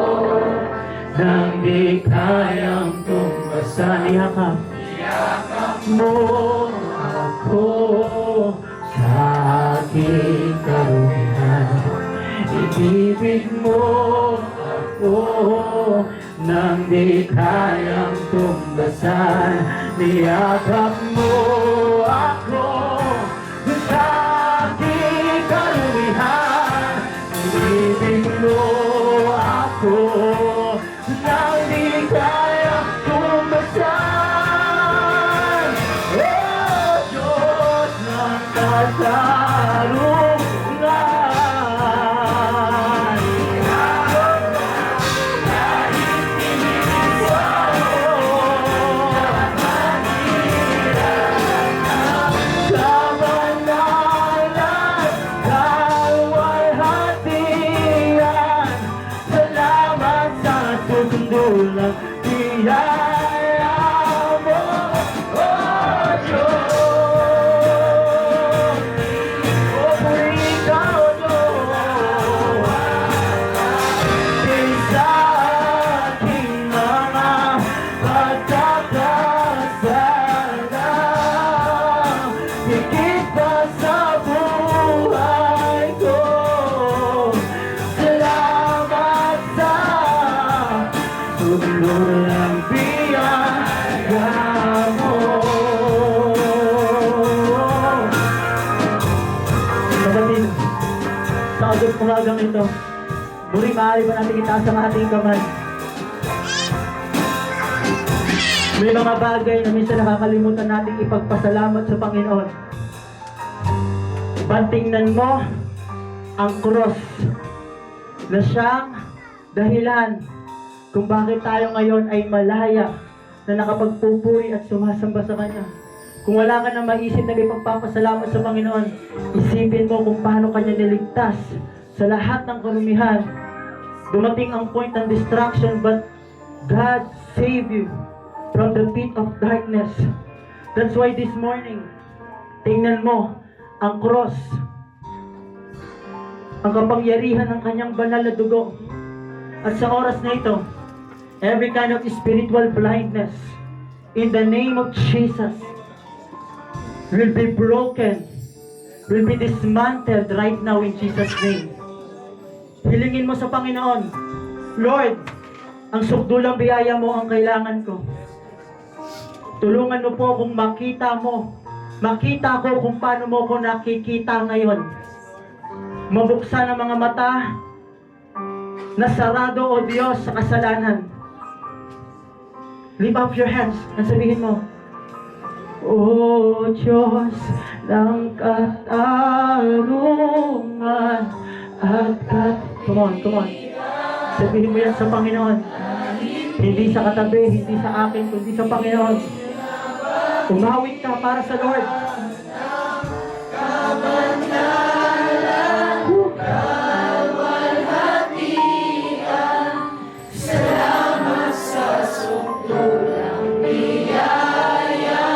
nang di kayang tumbasan. Niyakap mo ako sa aking karumihan. Inibig mo ako nang di kayang tumbasan. Niyakap mo ako sa aking karumihan. Inibig mo ako nang di kayang tumbasan. Oh Diyos ng katarungan, kabanalan, kalwalhatian. Salamat sa susundulang biyaya mo, oh Diyos. Oh, puri ka, oh Diyos, kaysa aking mga pagkakasala. Higit pa sa buhay ko, salamat sa susundulang biyaya mo. Kapatid, sa agad pumagang ito, muli maaari ba natin itaas ang ating kamay? May mga bagay na minsan nakakalimutan nating ipagpasalamat sa Panginoon. Pantingnan mo ang cross na siyang dahilan kung bakit tayo ngayon ay malaya na nakapagpupuri at sumasamba sa Kanya. Kung wala ka na maisip na may pagpapasalamat sa Panginoon, isipin mo kung paano Kanya niligtas sa lahat ng karumihan. Dumating ang point ng destruction, but God saved you from the pit of darkness. That's why this morning, tingnan mo ang cross, ang kapangyarihan ng Kanyang banal na dugo. At sa oras na ito, every kind of spiritual blindness, in the name of Jesus, will be broken, will be dismantled right now in Jesus' name. Hilingin mo sa Panginoon, Lord, ang sukdulang biyaya mo ang kailangan ko. Tulungan mo po kung makita ko kung paano mo ko nakikita ngayon. Mabuksan ang mga mata na sarado, O Diyos, sa kasalanan. Lift up your hands and sabihin mo, O Diyos ng katarungan at come on. Sabihin mo yan sa Panginoon. Hindi sa katabi, hindi sa akin, kundi sa Panginoon. Umawit ka para sa Lord.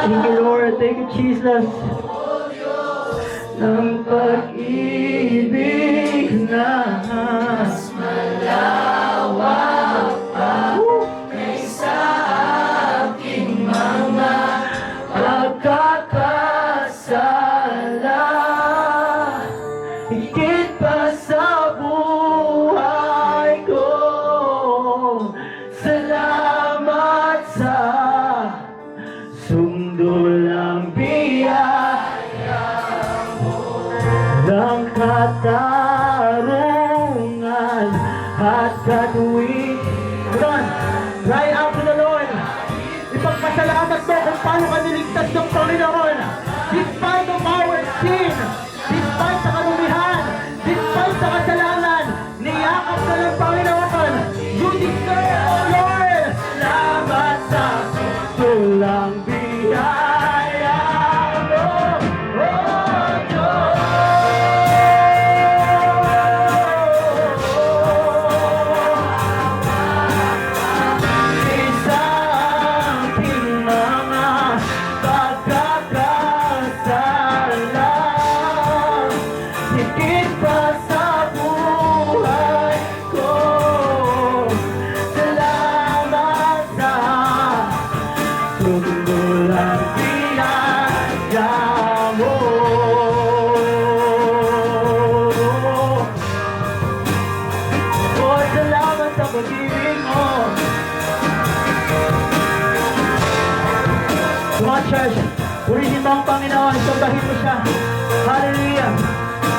Thank you, Lord. Thank you, Jesus. Ng pag-ibig na mas malawak pa kaysa aking mga pagkakasala. Higit pa sa buhay ko. Salamat sa sundulang biyaya mo ng katarungan at katuwid. Come on, cry out to the Lord. Ipagpasalamat mo kung paano ka niligtas ng Panginoon. Despite of our sin, despite sa karumihan, despite sa kasalanan, niyakap ka ng Panginoon. You deserve, O Lord. Salamat sa sundulang biyaya mo, O Diyos. Isa aking mga pagkakasala, higit pa sa buhay ko. Salamat sa sundulang biyaya mo. Oh, salamat sa pag-ibig mo. Come on, church. Purihin mo ang Panginoon. Sambahin mo siya. Hallelujah.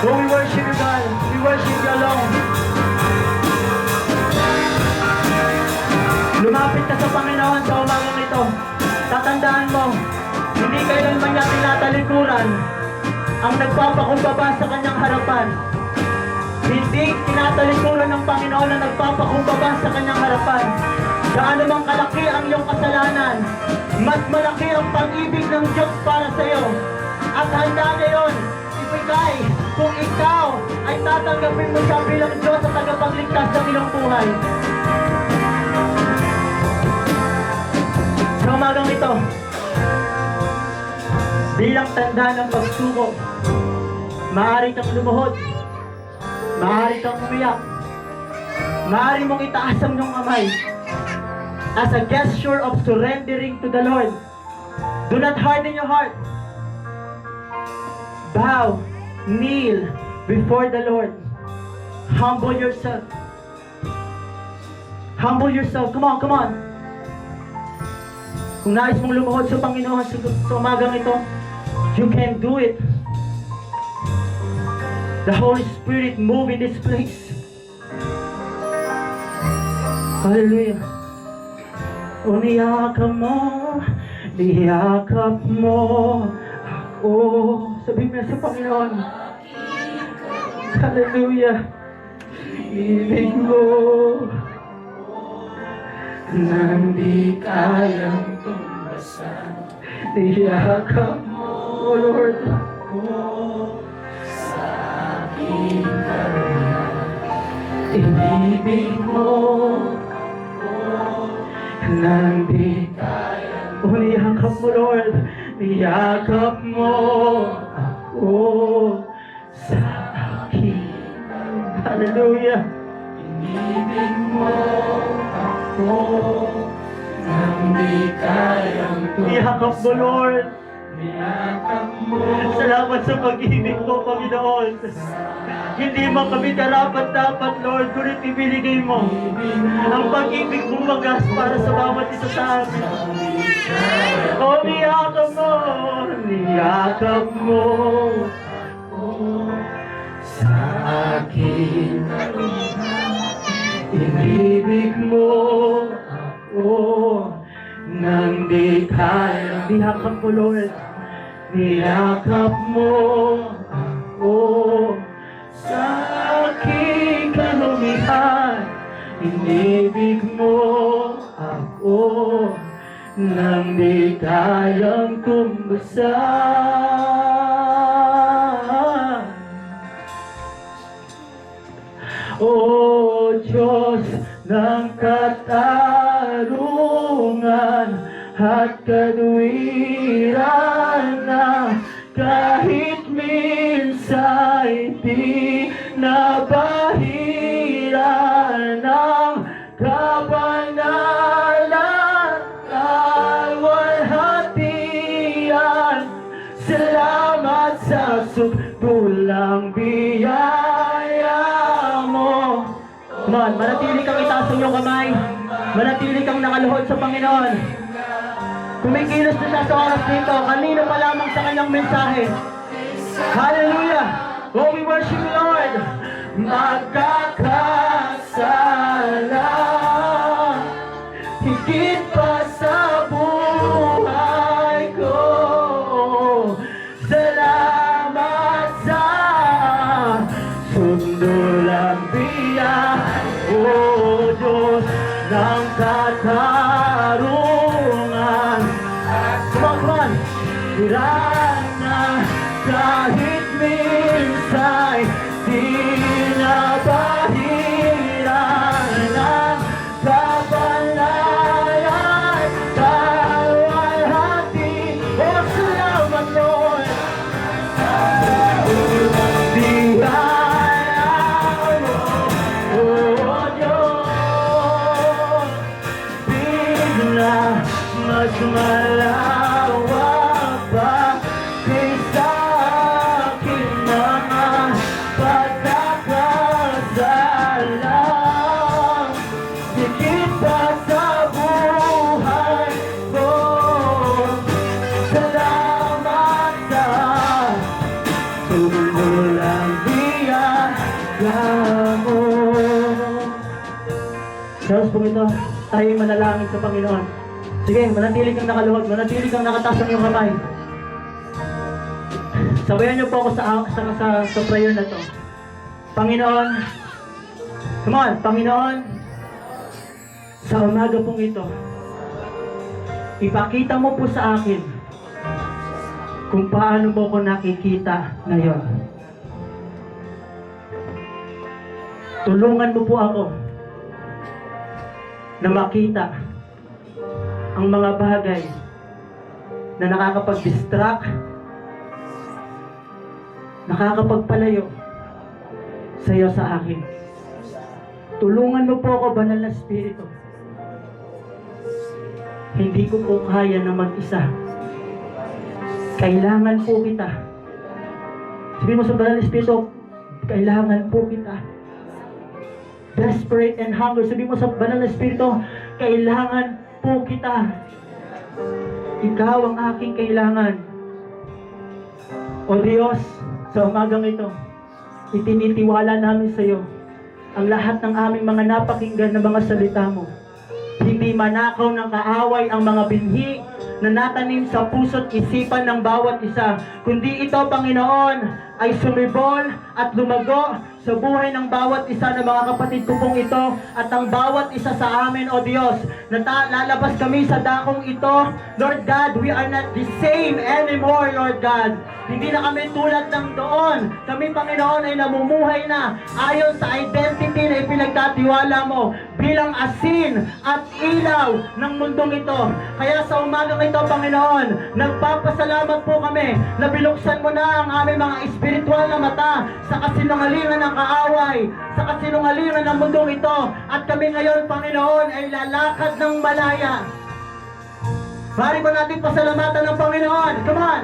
Oh, we worship you, God. We worship you alone. Lumapit ka sa Panginoon sa umagang ito. Tatandaan mo, hindi kailanman niya tinatalikuran ang nagpapakumbaba sa kanyang harapan. Hindi tinatalikuran ng Panginoon na nagpapakumbaba sa kanyang harapan. Gaano mang kalaki ang iyong kasalanan, mas malaki ang pag-ibig ng Diyos para sa iyo. At handa niya yun ibigay kung ikaw ay tatanggapin mo siya bilang Diyos at tagapagligtas ng iyong buhay. Sa umagang ito, bilang tanda ng pagsuko, maaari kang lumuhod, maaari kang umiyak, maaari mong itaas ang iyong kamay as a gesture of surrendering to the Lord. Do not harden your heart. Bow, kneel before the Lord. Humble yourself. Humble yourself. Come on, come on. Kung nais mong lumuhod sa Panginoon sa umagang ito, you can do it. The Holy Spirit move in this place. Hallelujah. O niyakap mo ako. Sabihin mo sa Panginoon. Hallelujah. Ibig mo nang di kayang tumbasan. Niyakap mo, O Lord, sa aking karunya. Inibig mo, nang di kayang. O niyakap mo, Lord, niyakap mo ako sa aking karunya. Hallelujah. Inibig mo ako nang di kayang tumbasan. Niyakap mo, Lord. Niyakap mo. Salamat sa pag-ibig mo, Panginoon. Hindi mo kami karapat-dapat, Lord, kulit ibinigay mo. Ang pag-ibig mo magas para sa bawat isa sa amin. O niyakap mo. Niyakap mo sa akin. Inibig mo ako nang di kaya. Niyakap mo, Lord. Niyakap mo ako sa aking kalumihan. Inibig mo ako nang di kayang tumbasan. O Diyos ng katarungan at kadwiran na kahit minsan di nabahira ng kabanalan kalwalhatian. Salamat sa sukdulang biyaya mo. Man, manatili kang itaas ang iyong kamay. Manatili kang nakaluhod sa Panginoon. Kumikilos na siya sa oras dito. Kanino pa lamang sa kanyang mensahe. Hallelujah! Oh, we worship you, Lord. Magkakasala higit pa sa buhay ko. Salamat sa sundulang biyaya, O Diyos ng katarungan. Kumakman, na kahit minsan di nabahira ng kabanalan kalwalhati. O salamat, Lord. Biyaya mo, O Diyos, bigla mas malawak pa kaysa aking mga pagkakasala. Higit pa sa buhay ko. Salamat sa tumulang biyaya mo. Sa oras po ito, tayo manalangin sa Panginoon. Sige, manatili kang nakaluhod, manatili kang nakataas ang iyong kamay. Sabayan niyo po ako sa prayer na to. Panginoon, come on, Panginoon, sa umaga pong ito, ipakita mo po sa akin kung paano mo ko nakikita ngayon. Tulungan mo po ako na makita ang mga bagay na nakakapag-distract, nakakapagpalayo sa iyo sa akin. Tulungan mo po ako, Banal na Espiritu. Hindi ko po kaya na mag-isa. Kailangan po kita. Sabihin mo sa Banal na Espiritu, kailangan po kita. Desperate and hunger. Sabihin mo sa Banal na Espiritu, kailangan po kita. Ikaw ang aking kailangan. O Diyos, sa umagang ito, itinitiwala namin sa iyo ang lahat ng aming mga napakinggan na mga salita mo. Hindi manakaw ng kaaway ang mga binhi na natanim sa puso't isipan ng bawat isa, kundi ito, Panginoon, ay sumibol at lumago sa buhay ng bawat isa ng mga kapatid ko pong ito at ang bawat isa sa amin, O Diyos. Lalabas kami sa dakong ito. Lord God, we are not the same anymore, Lord God. Hindi na kami tulad ng doon. Kami, Panginoon, ay namumuhay na ayon sa identity na ipinagtatiwala mo bilang asin at ilaw ng mundong ito. Kaya sa umagang ito, Panginoon, nagpapasalamat po kami na binuksan mo na ang aming mga espiritual na mata sa kasinungalingan ng kaaway, sa kasinungalingan ng mundong ito. At kami ngayon, Panginoon, ay lalakad ng malaya. Mari ba natin pasalamatan ng Panginoon? Come on!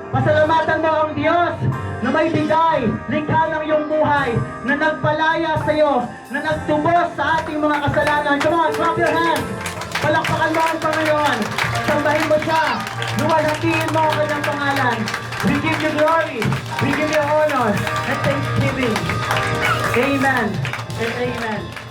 Pasalamatan mo ang Diyos na may bigay, likha ng iyong buhay, na nagpalaya sa iyo, na nagtubos sa ating mga kasalanan. Come on, clap your hands! Palakpakan mo ang Panginoon. Sambahin mo siya. Luwalhatiin mo ang kanyang pangalan. We give you glory. We give you honor and thanksgiving. Amen and amen.